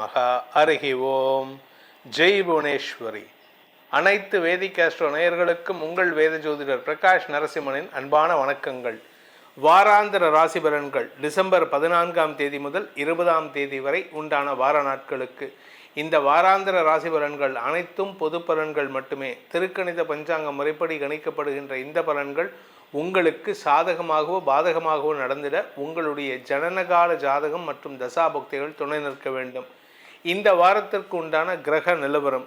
நமஹ. ஹரிஹி ஓம். ஜெய் புவனேஸ்வரி. அனைத்து வேதிக் ஆஸ்ட்ரோ நேயர்களுக்கும் உங்கள் வேத ஜோதிடர் பிரகாஷ் நரசிம்மனின் அன்பான வணக்கங்கள். வாராந்திர ராசி பலன்கள் டிசம்பர் 14ஆம் தேதி முதல் 20ஆம் தேதி வரை உண்டான வார நாட்களுக்கு. இந்த வாராந்திர ராசி பலன்கள் அனைத்தும் பொது பலன்கள் மட்டுமே. திருக்கணித பஞ்சாங்க முறைப்படி கணிக்கப்படுகின்ற இந்த பலன்கள் உங்களுக்கு சாதகமாகவோ பாதகமாகவோ நடந்திட உங்களுடைய ஜனனகால ஜாதகம் மற்றும் தசாபக்திகள் துணை நிற்க வேண்டும். இந்த வாரத்திற்கு உண்டான கிரக நிலவரம்: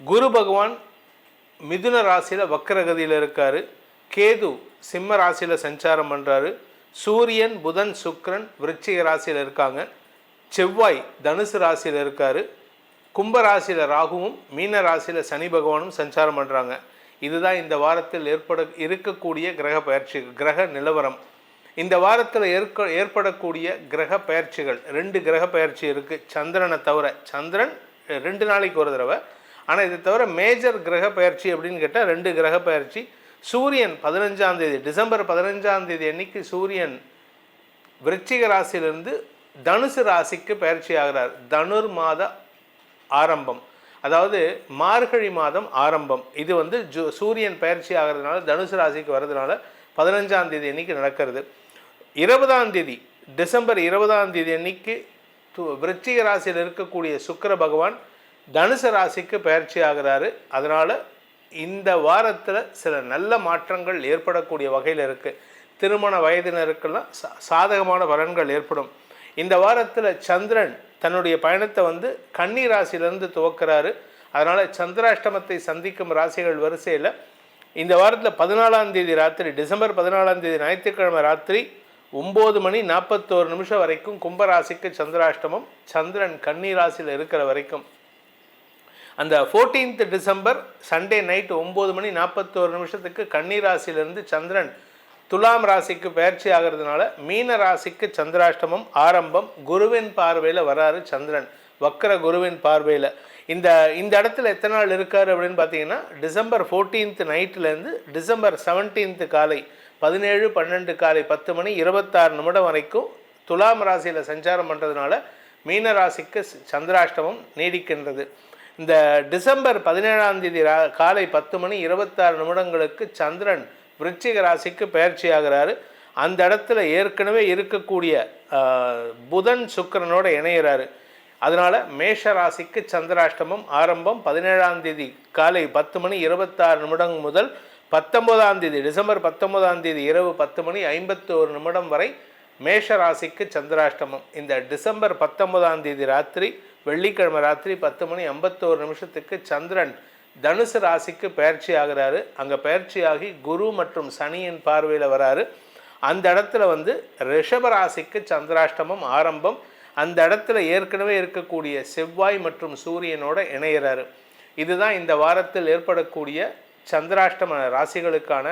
குரு பகவான் மிதுன ராசியில் வக்கரகதியில் இருக்காரு. கேது சிம்ம ராசியில் சஞ்சாரம் பண்ணுறாரு. சூரியன் புதன் சுக்கிரன் விருச்சிக ராசியில் இருக்காங்க. செவ்வாய் தனுசு ராசியில் இருக்காரு. கும்ப ராசியில் ராகுவும் மீன ராசியில் சனி பகவானும் சஞ்சாரம் பண்ணுறாங்க. இதுதான் இந்த வாரத்தில் இருக்கக்கூடிய கிரக நிலவரம். இந்த வாரத்தில் ஏற்படக்கூடிய கிரக பயிற்சிகள் 2 கிரக பயிற்சி இருக்குது. சந்திரனை தவிர, சந்திரன் 2 நாளைக்கு ஒரு தடவை. ஆனால் இதை தவிர மேஜர் கிரக பயிற்சி அப்படின்னு கேட்டால் 2 கிரக பயிற்சி. சூரியன் 15ஆம் தேதி, டிசம்பர் 15ஆம் தேதி அன்னைக்கு சூரியன் விருச்சிக ராசியிலிருந்து தனுசு ராசிக்கு பயிற்சி ஆகிறார். தனுர் மாத ஆரம்பம், அதாவது மார்கழி மாதம் ஆரம்பம். இது சூரியன் பயிற்சி ஆகிறதுனால தனுசு ராசிக்கு வர்றதுனால 15ஆம் தேதி அன்னைக்கு நடக்கிறது. 20ஆம் தேதி, டிசம்பர் 20ஆம் தேதி அன்னைக்கு விருச்சிக ராசியில் இருக்கக்கூடிய சுக்கிர பகவான் தனுசு ராசிக்கு பயிற்சி ஆகிறாரு. அதனால் இந்த வாரத்தில் சில நல்ல மாற்றங்கள் ஏற்படக்கூடிய வகையில் இருக்குது. திருமண வயதினருக்கெல்லாம் சாதகமான பலன்கள் ஏற்படும். இந்த வாரத்தில் சந்திரன் தன்னுடைய பயணத்தை கன்னி ராசியிலேருந்து துவக்கிறாரு. அதனால் சந்திராஷ்டமத்தை சந்திக்கும் ராசிகள் வரிசையில் இந்த வாரத்தில் 14ஆம் தேதி ராத்திரி, டிசம்பர் 14ஆம் தேதி ஞாயிற்றுக்கிழமை ராத்திரி 9:41 வரைக்கும் கும்பராசிக்கு சந்திராஷ்டமம். சந்திரன் கன்னி ராசியில் இருக்கிற வரைக்கும். அந்த 14th டிசம்பர் சண்டே நைட் 9:41 கன்னி ராசியிலிருந்து சந்திரன் துலாம் ராசிக்கு பயிற்சி ஆகிறதுனால மீன ராசிக்கு சந்திராஷ்டமம் ஆரம்பம். குருவின் பார்வையில் வராரு சந்திரன், வக்கர குருவின் பார்வையில். இந்த இடத்துல எத்தனை நாள் இருக்கார் அப்படின்னு பார்த்தீங்கன்னா, டிசம்பர் 14th நைட்லேருந்து டிசம்பர் 17th காலை 17:12 காலை 10:26 வரைக்கும் துலாம் ராசியில் சஞ்சாரம் பண்ணுறதுனால மீன ராசிக்கு சந்திராஷ்டமம் நீடிக்கின்றது. இந்த டிசம்பர் 17ஆம் தேதி காலை 10:26 சந்திரன் விருச்சிக ராசிக்கு பயிற்சி ஆகிறாரு. அந்த இடத்துல ஏற்கனவே இருக்கக்கூடிய புதன் சுக்கிரனோட இணைகிறாரு. அதனால் மேஷ ராசிக்கு சந்திராஷ்டமம் ஆரம்பம் 17ஆம் தேதி காலை 10:26 முதல் 19ஆம் தேதி, டிசம்பர் 19ஆம் தேதி இரவு 10:51 வரை மேஷ ராசிக்கு சந்திராஷ்டமம். இந்த டிசம்பர் 19ஆம் தேதி ராத்திரி, வெள்ளிக்கிழமை ராத்திரி 10:51 சந்திரன் தனுசு ராசிக்கு பயிற்சி ஆகிறாரு. அங்கே பயிற்சியாகி குரு மற்றும் சனியின் பார்வையில் வராரு. அந்த இடத்துல ரிஷப ராசிக்கு சந்திராஷ்டமம் ஆரம்பம். அந்த இடத்துல ஏற்கனவே இருக்கக்கூடிய செவ்வாய் மற்றும் சூரியனோட இணைகிறாரு. இதுதான் இந்த வாரத்தில் ஏற்படக்கூடிய சந்திராஷ்டம ராசிகளுக்கான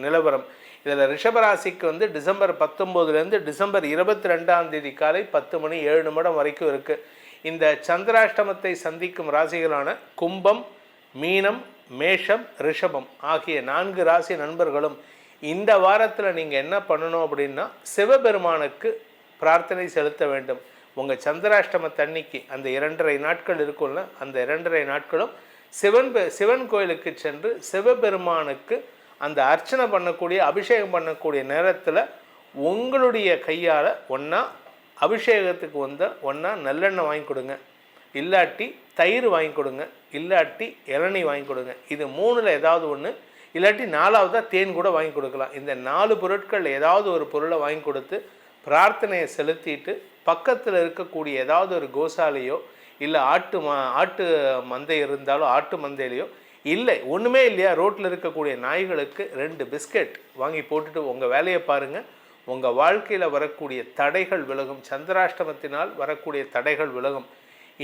நிலவரம். இதில் ரிஷபராசிக்கு டிசம்பர் 19லேருந்து டிசம்பர் 22ஆம் தேதி காலை 10:07 வரைக்கும் இருக்குது. இந்த சந்திராஷ்டமத்தை சந்திக்கும் ராசிகளான கும்பம், மீனம், மேஷம், ரிஷபம் ஆகிய 4 ராசி நண்பர்களும் இந்த வாரத்தில் நீங்கள் என்ன பண்ணணும் அப்படின்னா, சிவபெருமானுக்கு பிரார்த்தனை செலுத்த வேண்டும். உங்கள் சந்திராஷ்டமத்தன்னைக்கு அந்த 2.5 நாட்கள் இருக்கும்ல, அந்த 2.5 நாட்களும் சிவன் கோயிலுக்கு சென்று சிவபெருமானுக்கு அந்த அர்ச்சனை பண்ணக்கூடிய, அபிஷேகம் பண்ணக்கூடிய நேரத்தில் உங்களுடைய கையால் ஒன்றா அபிஷேகத்துக்கு ஒன்றா நல்லெண்ணெய் வாங்கி கொடுங்க, இல்லாட்டி தயிர் வாங்கி கொடுங்க, இல்லாட்டி இளநீ வாங்கி கொடுங்க. இது 3ல் ஏதாவது ஒன்று, இல்லாட்டி 4வதாக தேன் கூட வாங்கி கொடுக்கலாம். இந்த 4 பொருட்கள் ஏதாவது ஒரு பொருளை வாங்கி கொடுத்து பிரார்த்தனையை செலுத்திட்டு பக்கத்தில் இருக்கக்கூடிய ஏதாவது ஒரு கோசாலையோ இல்லை ஆட்டு மந்தை இருந்தாலும் ஆட்டு மந்தையிலையோ, இல்லை ஒன்றுமே இல்லையா, ரோட்டில் இருக்கக்கூடிய நாய்களுக்கு 2 பிஸ்கெட் வாங்கி போட்டுட்டு உங்கள் வேலையை பாருங்கள். உங்கள் வாழ்க்கையில் வரக்கூடிய தடைகள் விலகும். சந்திராஷ்டமத்தினால் வரக்கூடிய தடைகள் விலகும்.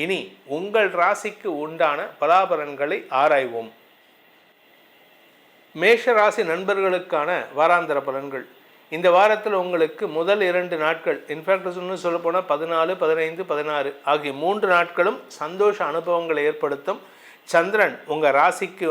இனி உங்கள் ராசிக்கு உண்டான பலாபலன்களை ஆராய்வோம். மேஷ ராசி நண்பர்களுக்கான வாராந்திர பலன்கள். இந்த வாரத்தில் உங்களுக்கு முதல் 2 நாட்கள், இன்ஃபேக்ட் இன்னும் சொல்லப்போனால் 14, 15, 16 ஆகிய 3 நாட்களும் சந்தோஷ அனுபவங்களை ஏற்படுத்தும். சந்திரன் உங்கள் ராசிக்கு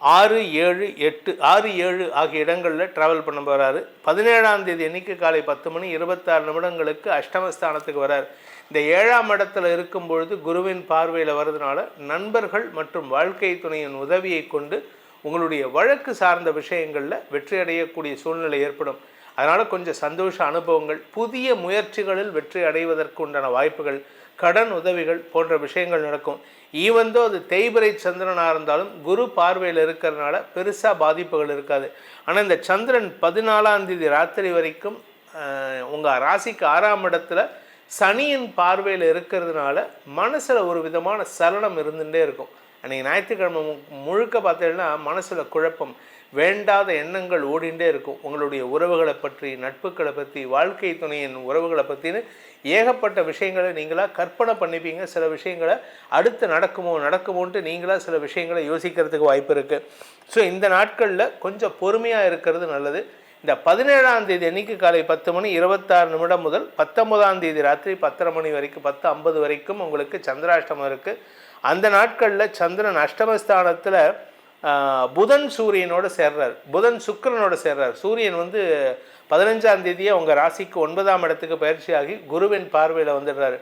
6, 7, 8, 6, 7 ஆகிய இடங்களில் ட்ராவல் பண்ண வராரு. 17ஆம் தேதி அன்னைக்கு காலை 10:26 அஷ்டமஸ்தானத்துக்கு வரார். இந்த 7ஆம் இடத்துல இருக்கும் பொழுது குருவின் பார்வையில் வர்றதுனால நண்பர்கள் மற்றும் வாழ்க்கை துணையின் உதவியை கொண்டு உங்களுடைய வழக்கு சார்ந்த விஷயங்களில் வெற்றி அடையக்கூடிய சூழ்நிலை ஏற்படும். அதனால் கொஞ்சம் சந்தோஷ அனுபவங்கள், புதிய முயற்சிகளில் வெற்றி அடைவதற்கு உண்டான வாய்ப்புகள், கடன் உதவிகள் போன்ற விஷயங்கள் நடக்கும். ஈவந்தோ அது தேய்பிறை சந்திரனாக இருந்தாலும் குரு பார்வையில் இருக்கிறதுனால பெருசாக பாதிப்புகள் இருக்காது. ஆனால் இந்த சந்திரன் 14ஆம் தேதி ராத்திரி வரைக்கும் உங்கள் ராசிக்கு 6ஆம் இடத்துல சனியின் பார்வையில் இருக்கிறதுனால மனசில் ஒரு விதமான சலனம் இருந்துகிட்டே இருக்கும். அன்றைக்கி ஞாயிற்றுக்கிழமை முழுக்க பார்த்தீங்கன்னா மனசில் குழப்பம், வேண்டாத எண்ணங்கள் ஓடிண்டே இருக்கும். உங்களுடைய உறவுகளை பற்றி, நட்புகளை பற்றி, வாழ்க்கை துணையின் உறவுகளை பற்றின்னு ஏகப்பட்ட விஷயங்களை நீங்களாக கற்பனை பண்ணிப்பீங்க. சில விஷயங்களை அடுத்து நடக்குமோன்ட்டு நீங்களாக சில விஷயங்களை யோசிக்கிறதுக்கு வாய்ப்பு இருக்குது. ஸோ இந்த நாட்களில் கொஞ்சம் பொறுமையாக இருக்கிறது நல்லது. இந்த 17ஆம் தேதி அன்றைக்கி காலை 10:26 முதல் 19ஆம் தேதி ராத்திரி 10:30 மணி வரைக்கும் 10:50 வரைக்கும் உங்களுக்கு சந்திராஷ்டமம் இருக்குது. அந்த நாட்களில் சந்திரன் அஷ்டமஸ்தானத்தில் புதன் சூரியனோடு சேர்றார், புதன் சுக்கிரனோடு சேர்றார். சூரியன் 15ஆம் தேதியே உங்கள் ராசிக்கு 9ஆம் இடத்துக்கு பயிற்சியாகி குருவின் பார்வையில் வந்துடுறாரு.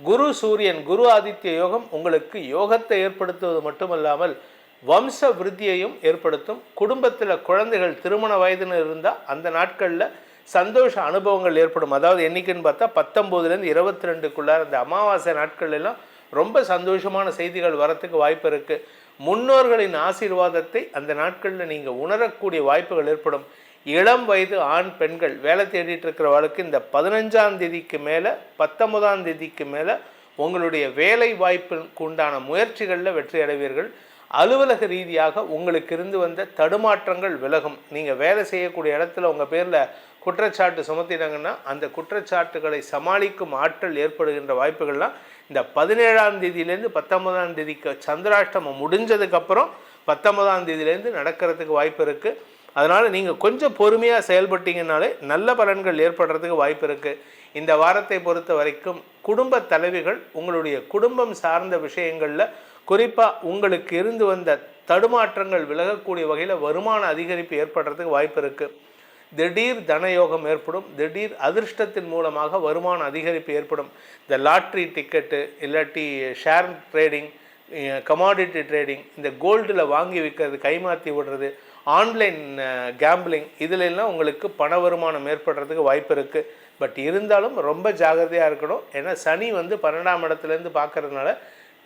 குரு சூரியன் குரு ஆதித்ய யோகம் உங்களுக்கு யோகத்தை ஏற்படுத்துவது மட்டுமல்லாமல் வம்ச விருத்தியையும் ஏற்படுத்தும். குடும்பத்தில் குழந்தைகள் திருமண வயதுன்னு இருந்தால் அந்த நாட்களில் சந்தோஷ அனுபவங்கள் ஏற்படும். அதாவது என்றைக்குன்னு பார்த்தா 19லேருந்து 22க்குள்ளார இந்த அமாவாசை நாட்கள் எல்லாம் ரொம்ப சந்தோஷமான செய்திகள் வரத்துக்கு வாய்ப்பு இருக்குது. முன்னோர்களின் ஆசீர்வாதத்தை அந்த நாட்களில் நீங்கள் உணரக்கூடிய வாய்ப்புகள் ஏற்படும். இளம் வயது ஆண் பெண்கள் வேலை தேடிட்டு இருக்கிறவர்களுக்கு இந்த 15ஆம் தேதிக்கு மேலே 19ஆம் தேதிக்கு மேலே உங்களுடைய வேலை வாய்ப்புக்கு உண்டான முயற்சிகளில் வெற்றி அடைவீர்கள். அலுவலக ரீதியாக உங்களுக்கு இருந்து வந்த தடுமாற்றங்கள் விலகும். நீங்கள் வேலை செய்யக்கூடிய இடத்துல உங்கள் பேரில் குற்றச்சாட்டு சுமத்தினாங்கன்னா அந்த குற்றச்சாட்டுகளை சமாளிக்கும் ஆற்றல் ஏற்படுகின்ற வாய்ப்புகள்லாம் இந்த 17ஆம் தேதியிலேருந்து 19ஆம் தேதிக்கு சந்திராஷ்டமம் முடிஞ்சதுக்கப்புறம் 19ஆம் தேதியிலேருந்து நடக்கிறதுக்கு வாய்ப்பு இருக்குது. அதனால் நீங்கள் கொஞ்சம் பொறுமையாக செயல்பட்டீங்கன்னாலே நல்ல பலன்கள் ஏற்படுறதுக்கு வாய்ப்பு இருக்குது. இந்த வாரத்தை பொறுத்த வரைக்கும் குடும்ப தலைவிகள் உங்களுடைய குடும்பம் சார்ந்த விஷயங்களில் குறிப்பாக உங்களுக்கு இருந்து வந்த தடுமாற்றங்கள் விலகக்கூடிய வகையில் வருமான அதிகரிப்பு ஏற்படுறதுக்கு வாய்ப்பு இருக்குது. திடீர் தனயோகம் ஏற்படும். திடீர் அதிர்ஷ்டத்தின் மூலமாக வருமான அதிகரிப்பு ஏற்படும். இந்த லாட்ரி டிக்கெட்டு இல்லாட்டி ஷேர் ட்ரேடிங், கமாடிட்டி ட்ரேடிங், இந்த கோல்டில் வாங்கி விற்கிறது, கைமாற்றி விடுறது, ஆன்லைன் கேம்பிளிங், இதிலெல்லாம் உங்களுக்கு பண வருமானம் ஏற்படுறதுக்கு வாய்ப்பு இருக்குது. பட் இருந்தாலும் ரொம்ப ஜாகிரதையாக இருக்கணும். ஏன்னா சனி 12ஆம் இடத்துலேருந்து பார்க்கறதுனால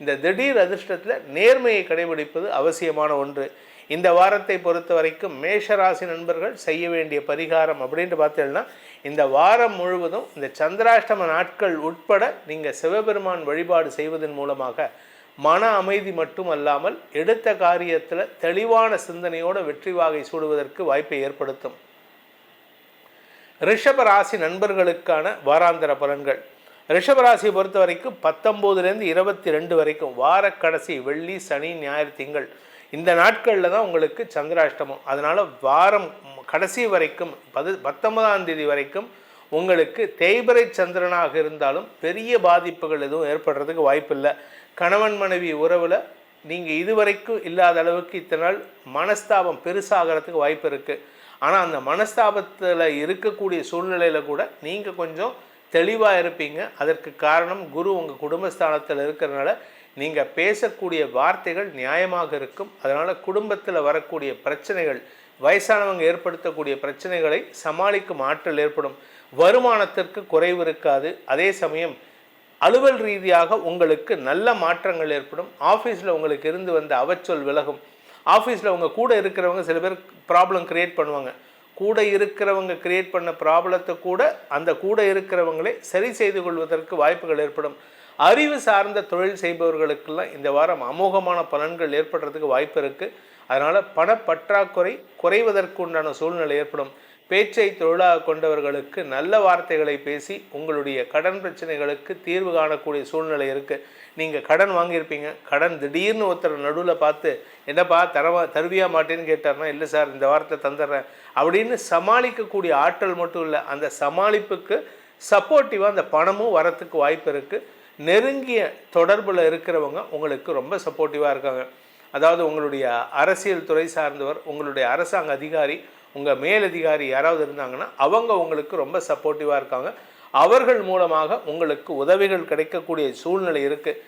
இந்த திடீர் அதிர்ஷ்டத்தில் நேர்மையை கடைபிடிப்பது அவசியமான ஒன்று. இந்த வாரத்தை பொறுத்த வரைக்கும் மேஷராசி நண்பர்கள் செய்ய வேண்டிய பரிகாரம் அப்படின்ட்டு பார்த்தீங்கன்னா இந்த வாரம் முழுவதும் இந்த சந்திராஷ்டம நாட்கள் உட்பட நீங்கள் சிவபெருமான் வழிபாடு செய்வதன் மூலமாக மன அமைதி மட்டுமல்லாமல் எடுத்த காரியத்தில் தெளிவான சிந்தனையோடு வெற்றி வாகை சூடுவதற்கு வாய்ப்பை ஏற்படுத்தும். ரிஷப ராசி நண்பர்களுக்கான வாராந்திர பலன்கள். ரிஷபராசியை பொறுத்த வரைக்கும் 19லேருந்து 22 வரைக்கும் வார கடைசி வெள்ளி, சனி, ஞாயிறு, திங்கள் இந்த நாட்களில் தான் உங்களுக்கு சந்திராஷ்டமம். அதனால் வாரம் கடைசி வரைக்கும் 19ஆம் தேதி வரைக்கும் உங்களுக்கு தேய்பிறை சந்திரனாக இருந்தாலும் பெரிய பாதிப்புகள் எதுவும் ஏற்படுறதுக்கு வாய்ப்பு இல்லை. கணவன் மனைவி உறவில் நீங்கள் இதுவரைக்கும் இல்லாத அளவுக்கு இத்தனை நாள் மனஸ்தாபம் பெருசாகிறதுக்கு வாய்ப்பு இருக்குது. ஆனால் அந்த மனஸ்தாபத்தில் இருக்கக்கூடிய சூழ்நிலையில் கூட நீங்கள் கொஞ்சம் தெளிவாக இருப்பீங்க. அதற்கு காரணம் குரு உங்கள் குடும்பஸ்தானத்தில் இருக்கிறதுனால நீங்கள் பேசக்கூடிய வார்த்தைகள் நியாயமாக இருக்கும். அதனால் குடும்பத்தில் வரக்கூடிய பிரச்சனைகள், வயசானவங்க ஏற்படுத்தக்கூடிய பிரச்சனைகளை சமாளிக்கும் ஆற்றல் ஏற்படும். வருமானத்திற்கு குறைவு இருக்காது. அதே சமயம் அலுவல் ரீதியாக உங்களுக்கு நல்ல மாற்றங்கள் ஏற்படும். ஆஃபீஸில் உங்களுக்கு இருந்து வந்த அவச்சொல் விலகும். ஆஃபீஸில் உங்கள் கூட இருக்கிறவங்க சில பேர் ப்ராப்ளம் க்ரியேட் பண்ணுவாங்க. கூட இருக்கிறவங்க கிரியேட் பண்ண ப்ராப்ளத்தை கூட அந்த கூட இருக்கிறவங்களே சரி செய்து கொள்வதற்கு வாய்ப்புகள் ஏற்படும். அறிவு சார்ந்த தொழில் செய்பவர்களுக்கெல்லாம் இந்த வாரம் அமோகமான பலன்கள் ஏற்படுறதுக்கு வாய்ப்பு இருக்குது. அதனால் பணப்பற்றாக்குறை குறைவதற்கு உண்டான சூழ்நிலை ஏற்படும். பேச்சை தொழிலாக கொண்டவர்களுக்கு நல்ல வார்த்தைகளை பேசி உங்களுடைய கடன் பிரச்சனைகளுக்கு தீர்வு காணக்கூடிய சூழ்நிலை இருக்குது. நீங்கள் கடன் வாங்கியிருப்பீங்க. கடன் திடீர்னு ஒருத்தர் நடுவில் பார்த்து என்னப்பா தருவியா மாட்டேன்னு கேட்டார்னா, இல்லை சார் இந்த வாரத்தை தந்துடுறேன் அப்படின்னு சமாளிக்கக்கூடிய ஆற்றல் மட்டும் இல்லை, அந்த சமாளிப்புக்கு சப்போர்ட்டிவாக அந்த பணமும் வரத்துக்கு வாய்ப்பு இருக்குது. நெருங்கிய தொடர்பில் இருக்கிறவங்க உங்களுக்கு ரொம்ப சப்போர்ட்டிவாக இருக்காங்க. அதாவது உங்களுடைய அரசியல் துறை சார்ந்தவர், உங்களுடைய அரசாங்க அதிகாரி, உங்கள் மேலதிகாரி யாராவது இருந்தாங்கன்னா அவங்க உங்களுக்கு ரொம்ப சப்போர்ட்டிவாக இருக்காங்க. அவர்கள் மூலமாக உங்களுக்கு உதவிகள் கிடைக்கக்கூடிய சூழ்நிலை இருக்குது.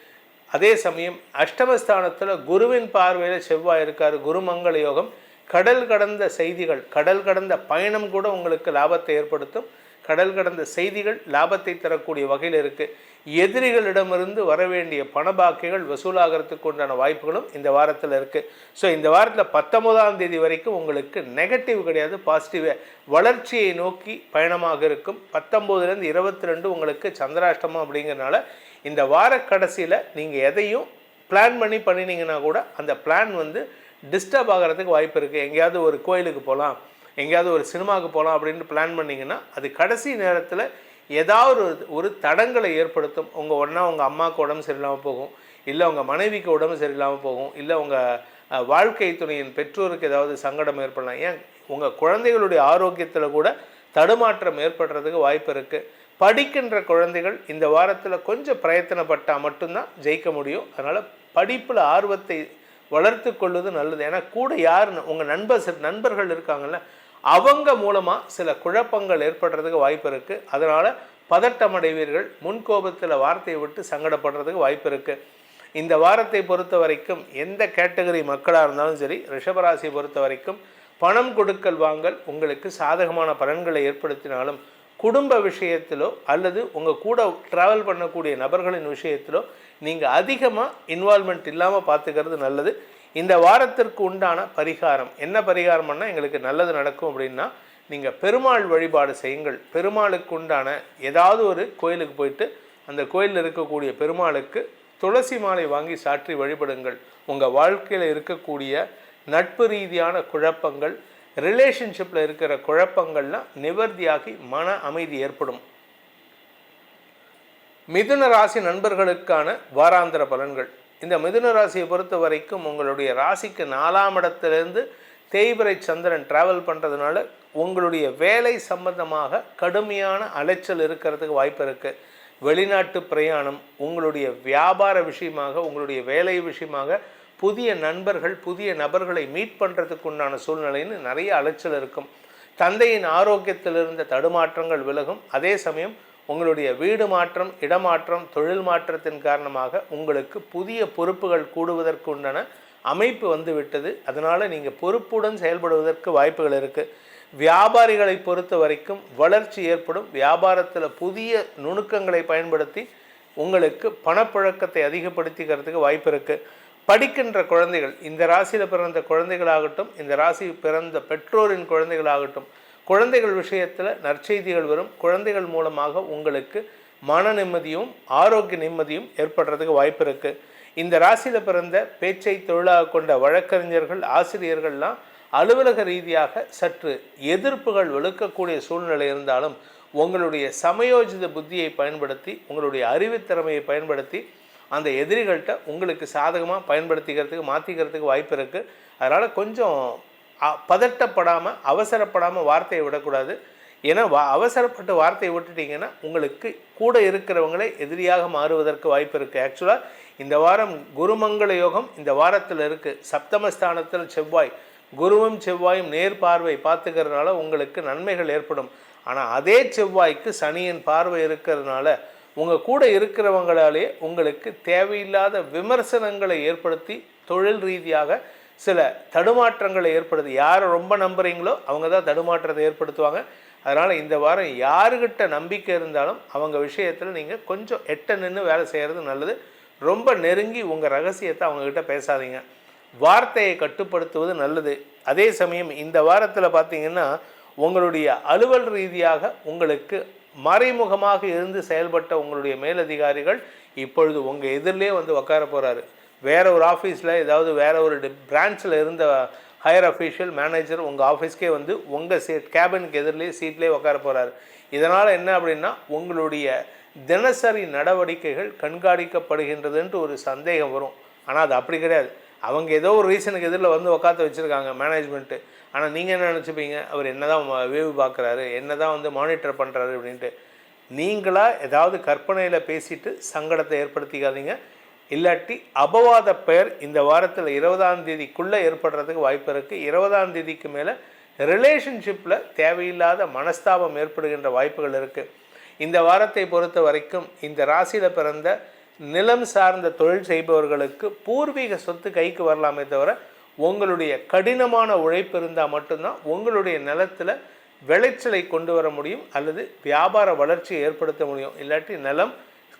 அதே சமயம் அஷ்டமஸ்தானத்தில் குருவின் பார்வையில் செவ்வாய் இருக்கார். குருமங்கள யோகம். கடல் கடந்த செய்திகள், கடல் கடந்த பயணம் கூட உங்களுக்கு லாபத்தை ஏற்படுத்தும். கடல் கடந்த செய்திகள் லாபத்தை தரக்கூடிய வகையில் இருக்குது. எதிரிகளிடமிருந்து வர வேண்டிய பணபாக்கிகள் வசூலாகிறதுக்கு உண்டான வாய்ப்புகளும் இந்த வாரத்தில் இருக்குது. ஸோ இந்த வாரத்தில் 19ஆம் தேதி வரைக்கும் உங்களுக்கு நெகட்டிவ் கிடையாது, பாசிட்டிவே வளர்ச்சியை நோக்கி பயணமாக இருக்கும். 19லேருந்து 22 உங்களுக்கு சந்திராஷ்டமம் அப்படிங்கிறனால இந்த வார கடைசியில் நீங்கள் எதையும் பிளான் பண்ணினீங்கன்னா கூட அந்த பிளான் டிஸ்டர்ப் ஆகிறதுக்கு வாய்ப்பு இருக்குது. எங்கேயாவது ஒரு கோயிலுக்கு போகலாம், எங்கேயாவது ஒரு சினிமாவுக்கு போகலாம் அப்படின்னு பிளான் பண்ணிங்கன்னா அது கடைசி நேரத்தில் ஏதாவது ஒரு தடங்களை ஏற்படுத்தும். உங்கள் அம்மாவுக்கு உடம்பு சரியில்லாமல் போகும், இல்லை உங்கள் மனைவிக்கு உடம்பு சரியில்லாமல் போகும், இல்லை உங்கள் வாழ்க்கை துணையின் பெற்றோருக்கு ஏதாவது சங்கடம் ஏற்படலாம். ஏன் உங்கள் குழந்தைகளுடைய ஆரோக்கியத்தில் கூட தடுமாற்றம் ஏற்படுறதுக்கு வாய்ப்பு இருக்குது. படிக்கின்ற குழந்தைகள் இந்த வாரத்தில் கொஞ்சம் பிரயத்தனப்பட்டால் மட்டும்தான் ஜெயிக்க முடியும். அதனால் படிப்பில் ஆர்வத்தை வளர்த்து கொள்வது நல்லது. ஏன்னா கூட யார் உங்கள் நண்பர்கள் இருக்காங்கல்ல, அவங்க மூலமாக சில குழப்பங்கள் ஏற்படுறதுக்கு வாய்ப்பு இருக்குது. அதனால் பதட்டமடைவீர்கள். முன்கோபத்தில் வார்த்தையை விட்டு சங்கடப்படுறதுக்கு வாய்ப்பு இருக்குது. இந்த வாரத்தை பொறுத்த வரைக்கும் எந்த கேட்டகரி மக்களாக இருந்தாலும் சரி, ரிஷபராசியை பொறுத்த வரைக்கும் பணம் கொடுக்கல் வாங்கல் உங்களுக்கு சாதகமான பலன்களை ஏற்படுத்தினாலும் குடும்ப விஷயத்திலோ அல்லது உங்கள் கூட ட்ராவல் பண்ணக்கூடிய நபர்களின் விஷயத்திலோ நீங்கள் அதிகமாக இன்வால்மெண்ட் இல்லாமல் பார்த்துக்கிறது நல்லது. இந்த வாரத்திற்கு உண்டான பரிகாரம் என்ன பரிகாரம்னா எங்களுக்கு நல்லது நடக்கும் அப்படின்னா, நீங்கள் பெருமாள் வழிபாடு செய்யுங்கள். பெருமாளுக்கு உண்டான ஏதாவது ஒரு கோயிலுக்கு போயிட்டு அந்த கோயிலில் இருக்கக்கூடிய பெருமாளுக்கு துளசி மாலை வாங்கி சாற்றி வழிபடுங்கள். உங்கள் வாழ்க்கையில் இருக்கக்கூடிய நட்பு ரீதியான குழப்பங்கள், ரிலேஷன்ஷிப்பில் இருக்கிற குழப்பங்கள்லாம் நிவர்த்தியாகி மன அமைதி ஏற்படும். மிதுன ராசி நண்பர்களுக்கான வாராந்திர பலன்கள். இந்த மிதுன ராசியை பொறுத்த வரைக்கும் உங்களுடைய ராசிக்கு 4ஆம் இடத்திலிருந்து தேய்பிறை சந்திரன் டிராவல் பண்ணுறதுனால உங்களுடைய வேலை சம்பந்தமாக கடுமையான அலைச்சல் இருக்கிறதுக்கு வாய்ப்பு இருக்குது. வெளிநாட்டு பிரயாணம், உங்களுடைய வியாபார விஷயமாக, உங்களுடைய வேலை விஷயமாக புதிய நண்பர்கள், புதிய நபர்களை மீட் பண்ணுறதுக்கு உண்டான சூழ்நிலைன்னு நிறைய அலைச்சல் இருக்கும். தந்தையின் ஆரோக்கியத்தில் இருந்த தடுமாற்றங்கள் விலகும். அதே சமயம் உங்களுடைய வீடு மாற்றம், இடமாற்றம், தொழில் மாற்றத்தின் காரணமாக உங்களுக்கு புதிய பொறுப்புகள் கூடுவதற்கு உண்டான அமைப்பு வந்துவிட்டது. அதனால் நீங்கள் பொறுப்புடன் செயல்படுவதற்கு வாய்ப்புகள் இருக்குது. வியாபாரிகளை பொறுத்த வரைக்கும் வளர்ச்சி ஏற்படும். வியாபாரத்தில் புதிய நுணுக்கங்களை பயன்படுத்தி உங்களுக்கு பணப்புழக்கத்தை அதிகப்படுத்திக்கிறதுக்கு வாய்ப்பு இருக்குது. படிக்கின்ற குழந்தைகள், இந்த ராசியில் பிறந்த குழந்தைகளாகட்டும், இந்த ராசி பிறந்த பெற்றோரின் குழந்தைகளாகட்டும், குழந்தைகள் விஷயத்தில் நற்செய்திகள் வரும். குழந்தைகள் மூலமாக உங்களுக்கு மன நிம்மதியும் ஆரோக்கிய நிம்மதியும் ஏற்படுறதுக்கு வாய்ப்பு இருக்குது. இந்த ராசியில் பிறந்த பேச்சை தொழிலாக கொண்ட வழக்கறிஞர்கள், ஆசிரியர்கள்லாம் அலுவலக ரீதியாக சற்று எதிர்ப்புகள் வெளுக்கக்கூடிய சூழ்நிலை இருந்தாலும் உங்களுடைய சமயோஜித புத்தியை பயன்படுத்தி, உங்களுடைய அறிவுத்திறமையை பயன்படுத்தி அந்த எதிரிகள்கிட்ட உங்களுக்கு சாதகமாக பயன்படுத்திக்கிறதுக்கு மாற்றிக்கிறதுக்கு வாய்ப்பு இருக்குது. அதனால் கொஞ்சம் பதட்டப்படாமல், அவசரப்படாமல் வார்த்தையை விடக்கூடாது. ஏன்னா அவசரப்பட்டு வார்த்தையை விட்டுட்டிங்கன்னா உங்களுக்கு கூட இருக்கிறவங்களே எதிரியாக மாறுவதற்கு வாய்ப்பு இருக்குது. ஆக்சுவலாக இந்த வாரம் குருமங்கள யோகம் இந்த வாரத்தில் இருக்குது. சப்தமஸ்தானத்தில் செவ்வாய், குருவும் செவ்வாயும் நேர் பார்வை பார்த்துக்கிறதுனால உங்களுக்கு நன்மைகள் ஏற்படும். ஆனால் அதே செவ்வாய்க்கு சனியின் பார்வை இருக்கிறதுனால உங்கள் கூட இருக்கிறவங்களாலே உங்களுக்கு தேவையில்லாத விமர்சனங்களை ஏற்படுத்தி தொழில் ரீதியாக சில தடுமாற்றங்களை ஏற்படுத்தி, யாரை ரொம்ப நம்புகிறீங்களோ அவங்க தான் தடுமாற்றத்தை ஏற்படுத்துவாங்க. அதனால் இந்த வாரம் யாருக்கிட்ட நம்பிக்கை இருந்தாலும் அவங்க விஷயத்தில் நீங்கள் கொஞ்சம் எட்ட நின்று வேலை செய்கிறது நல்லது. ரொம்ப நெருங்கி உங்கள் ரகசியத்தை அவங்கக்கிட்ட பேசாதீங்க. வார்த்தையை கட்டுப்படுத்துவது நல்லது. அதே சமயம் இந்த வாரத்தில் பார்த்திங்கன்னா உங்களுடைய அலுவல் ரீதியாக உங்களுக்கு மறைமுகமாக இருந்து செயல்பட்ட உங்களுடைய மேலதிகாரிகள் இப்பொழுது உங்கள் எதிரிலே உட்கார போகிறாரு. வேறு ஒரு ஆஃபீஸில், ஏதாவது வேறு ஒரு பிரான்ச்சில் இருந்த ஹையர் அஃபீஷியல் மேனேஜர் உங்கள் ஆஃபீஸ்க்கே உங்கள் கேபினுக்கு எதிரிலே சீட்லேயே உட்கார போகிறாரு. இதனால் என்ன அப்படின்னா உங்களுடைய தினசரி நடவடிக்கைகள் கண்காணிக்கப்படுகின்றதுன்ட்டு ஒரு சந்தேகம் வரும். ஆனால் அது அப்படி கிடையாது. அவங்க ஏதோ ஒரு ரீசனுக்கு எதிரில் உட்காந்து வச்சுருக்காங்க மேனேஜ்மெண்ட்டு. ஆனால் நீங்கள் என்ன நினச்சிப்பீங்க, அவர் என்ன தான் வேவு பார்க்குறாரு, என்ன தான் மானிட்டர் பண்ணுறாரு அப்படின்ட்டு. நீங்களாக ஏதாவது கற்பனையில் பேசிட்டு சங்கடத்தை ஏற்படுத்திக்காதீங்க. இல்லாட்டி அபவாத பெயர் இந்த வாரத்தில் 20ஆம் தேதிக்குள்ளே ஏற்படுறதுக்கு வாய்ப்பு இருக்குது. 20ஆம் தேதிக்கு மேலே ரிலேஷன்ஷிப்பில் தேவையில்லாத மனஸ்தாபம் ஏற்படுகின்ற வாய்ப்புகள் இருக்குது. இந்த வாரத்தை பொறுத்த வரைக்கும் இந்த ராசியில் பிறந்த நிலம் சார்ந்த தொழில் செய்பவர்களுக்கு பூர்வீக சொத்து கைக்கு வரலாமே தவிர உங்களுடைய கடினமான உழைப்பு இருந்தால் மட்டும்தான் உங்களுடைய நிலத்தில் விளைச்சலை கொண்டு வர முடியும் அல்லது வியாபார வளர்ச்சியை ஏற்படுத்த முடியும். இல்லாட்டி நிலம்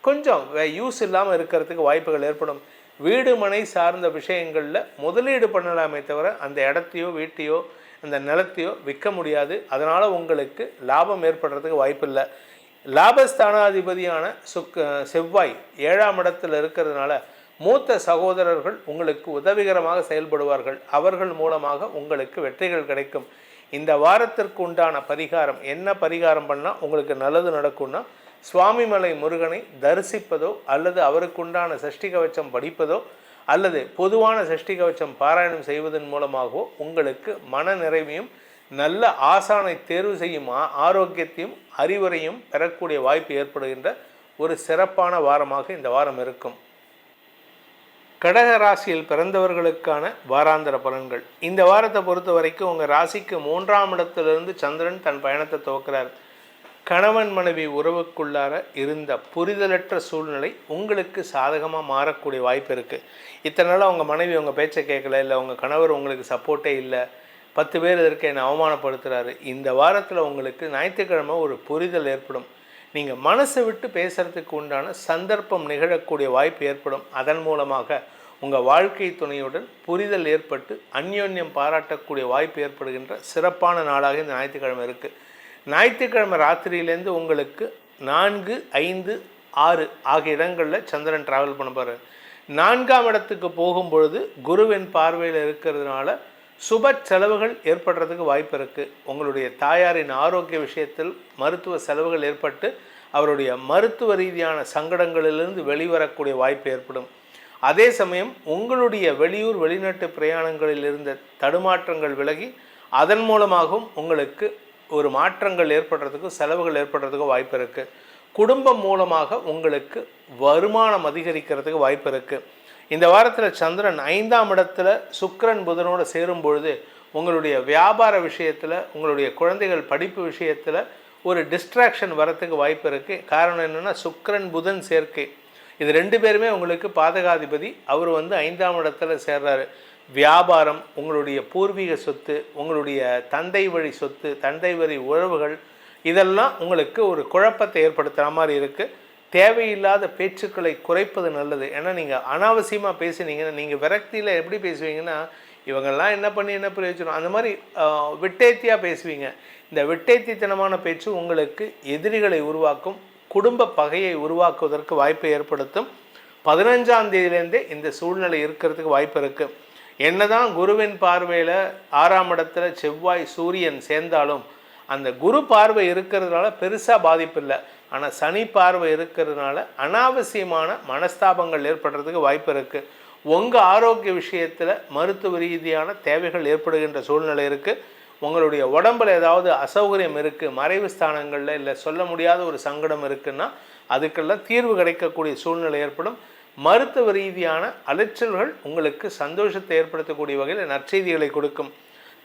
கொஞ்சம் யூஸ் இல்லாமல் இருக்கிறதுக்கு வாய்ப்புகள் ஏற்படும். வீடு மனை சார்ந்த விஷயங்களில் முதலீடு பண்ணலாமே தவிர அந்த இடத்தையோ வீட்டையோ அந்த நிலத்தையோ விற்க முடியாது. அதனால் உங்களுக்கு லாபம் ஏற்படுறதுக்கு வாய்ப்பு இல்லை. லாபஸ்தானாதிபதியான செவ்வாய் 7ஆம் இடத்தில் இருக்கிறதுனால மூத்த சகோதரர்கள் உங்களுக்கு உதவிகரமாக செயல்படுவார்கள். அவர்கள் மூலமாக உங்களுக்கு வெற்றிகள் கிடைக்கும். இந்த வாரத்திற்கு உண்டான பரிகாரம் என்ன பரிகாரம் பண்ணால் உங்களுக்கு நல்லது நடக்கும்னா, சுவாமிமலை முருகனை தரிசிப்பதோ அல்லது அவருக்குண்டான சஷ்டி கவச்சம் படிப்பதோ அல்லது பொதுவான சஷ்டி கவச்சம் பாராயணம் செய்வதன் மூலமாகவோ உங்களுக்கு மன நிறைவையும் நல்ல ஆசானை தேர்வு செய்யும் ஆரோக்கியத்தையும் அறிவுரையும் பெறக்கூடிய வாய்ப்பு ஏற்படுகின்ற ஒரு சிறப்பான வாரமாக இந்த வாரம் இருக்கும். கடக ராசியில் பிறந்தவர்களுக்கான வாராந்திர பலன்கள். இந்த வாரத்தை பொறுத்த வரைக்கும் உங்கள் ராசிக்கு 3ஆம் இடத்திலிருந்து சந்திரன் தன் பயணத்தை துவக்கிறார். கணவன் மனைவி உறவுக்குள்ளார இருந்த புரிதலற்ற சூழ்நிலை உங்களுக்கு சாதகமாக மாறக்கூடிய வாய்ப்பு இருக்குது. இத்தனை நாள் உங்கள் மனைவி உங்கள் பேச்சை கேட்கல, இல்லை உங்கள் கணவர் உங்களுக்கு சப்போர்ட்டே இல்லை, 10 பேர் இதற்கு என்னை அவமானப்படுத்துகிறாரு. இந்த வாரத்தில் உங்களுக்கு ஞாயிற்றுக்கிழமை ஒரு புரிதல் ஏற்படும். நீங்கள் மனசை விட்டு பேசுகிறதுக்கு உண்டான சந்தர்ப்பம் நிகழக்கூடிய வாய்ப்பு ஏற்படும். அதன் மூலமாக உங்கள் வாழ்க்கை துணையுடன் புரிதல் ஏற்பட்டு அந்யோன்யம் பாராட்டக்கூடிய வாய்ப்பு ஏற்படுகின்ற சிறப்பான நாளாக இந்த ஞாயிற்றுக்கிழமை இருக்குது. ஞாயிற்றுக்கிழமை ராத்திரியிலேருந்து உங்களுக்கு 4, 5, 6 ஆகிய இடங்களில் சந்திரன் ட்ராவல் பண்ண போகிறார். 4ஆம் இடத்துக்கு போகும்பொழுது குருவின் பார்வையில் இருக்கிறதுனால சுப செலவுகள் ஏற்படுறதுக்கு வாய்ப்பு இருக்குது. உங்களுடைய தாயாரின் ஆரோக்கிய விஷயத்தில் மருத்துவ செலவுகள் ஏற்பட்டு அவருடைய மருத்துவ ரீதியான சங்கடங்களிலிருந்து வெளிவரக்கூடிய வாய்ப்பு ஏற்படும். அதே சமயம் உங்களுடைய வெளியூர் வெளிநாட்டு பிரயாணங்களில் இருந்த தடுமாற்றங்கள் விலகி அதன் மூலமாகவும் உங்களுக்கு ஒரு மாற்றங்கள் ஏற்படுறதுக்கும் செலவுகள் ஏற்படுறதுக்கும் வாய்ப்பு இருக்குது. குடும்பம் மூலமாக உங்களுக்கு வருமானம் அதிகரிக்கிறதுக்கு வாய்ப்பு இருக்குது. இந்த வாரத்தில் சந்திரன் 5ஆம் இடத்துல சுக்கிரன் புதனோடு சேரும் பொழுது உங்களுடைய வியாபார விஷயத்தில் உங்களுடைய குழந்தைகள் படிப்பு விஷயத்தில் ஒரு டிஸ்ட்ராக்ஷன் வரத்துக்கு வாய்ப்பு இருக்குது. காரணம் என்னென்னா சுக்கிரன் புதன் சேர்க்கை, இது 2 பேருமே உங்களுக்கு பாதகாதிபதி. அவர் 5ஆம் இடத்துல சேர்றாரு. வியாபாரம், உங்களுடைய பூர்வீக சொத்து, உங்களுடைய தந்தை வழி சொத்து, தந்தை வழி உறவுகள், இதெல்லாம் உங்களுக்கு ஒரு குழப்பத்தை ஏற்படுத்துகிற மாதிரி இருக்குது. தேவையில்லாத பேச்சுக்களை குறைப்பது நல்லது. ஏன்னா நீங்கள் அனாவசியமாக பேசுனீங்கன்னா, நீங்கள் விரக்தியில் எப்படி பேசுவீங்கன்னா, இவங்கெல்லாம் என்ன பண்ணி என்ன பிரயோஜனம், அந்த மாதிரி விட்டேத்தியாக பேசுவீங்க. இந்த விட்டேத்தித்தனமான பேச்சு உங்களுக்கு எதிரிகளை உருவாக்கும், குடும்ப பகையை உருவாக்குவதற்கு வாய்ப்பை ஏற்படுத்தும். 15ஆம் தேதியிலேருந்தே இந்த சூழ்நிலை இருக்கிறதுக்கு வாய்ப்பு இருக்குது. என்னதான் குருவின் பார்வையில் 6ஆம் இடத்துல செவ்வாய் சூரியன் சேர்ந்தாலும் அந்த குரு பார்வை இருக்கிறதுனால பெருசாக பாதிப்பு இல்லை. ஆனால் சனி பார்வை இருக்கிறதுனால அனாவசியமான மனஸ்தாபங்கள் ஏற்படுறதுக்கு வாய்ப்பு இருக்குது. உங்கள் ஆரோக்கிய விஷயத்தில் மருத்துவ ரீதியான தேவைகள் ஏற்படுகின்ற சூழ்நிலை இருக்குது. உங்களுடைய உடம்பில் ஏதாவது அசௌகரியம் இருக்குது, மறைவு ஸ்தானங்களில் இல்லை சொல்ல முடியாத ஒரு சங்கடம் இருக்குன்னா அதுக்கெல்லாம் தீர்வு கிடைக்கக்கூடிய சூழ்நிலை ஏற்படும். மருத்துவ ரீதியான அலைச்சல்கள் உங்களுக்கு சந்தோஷத்தை ஏற்படுத்தக்கூடிய வகையில் நற்செய்திகளை கொடுக்கும்.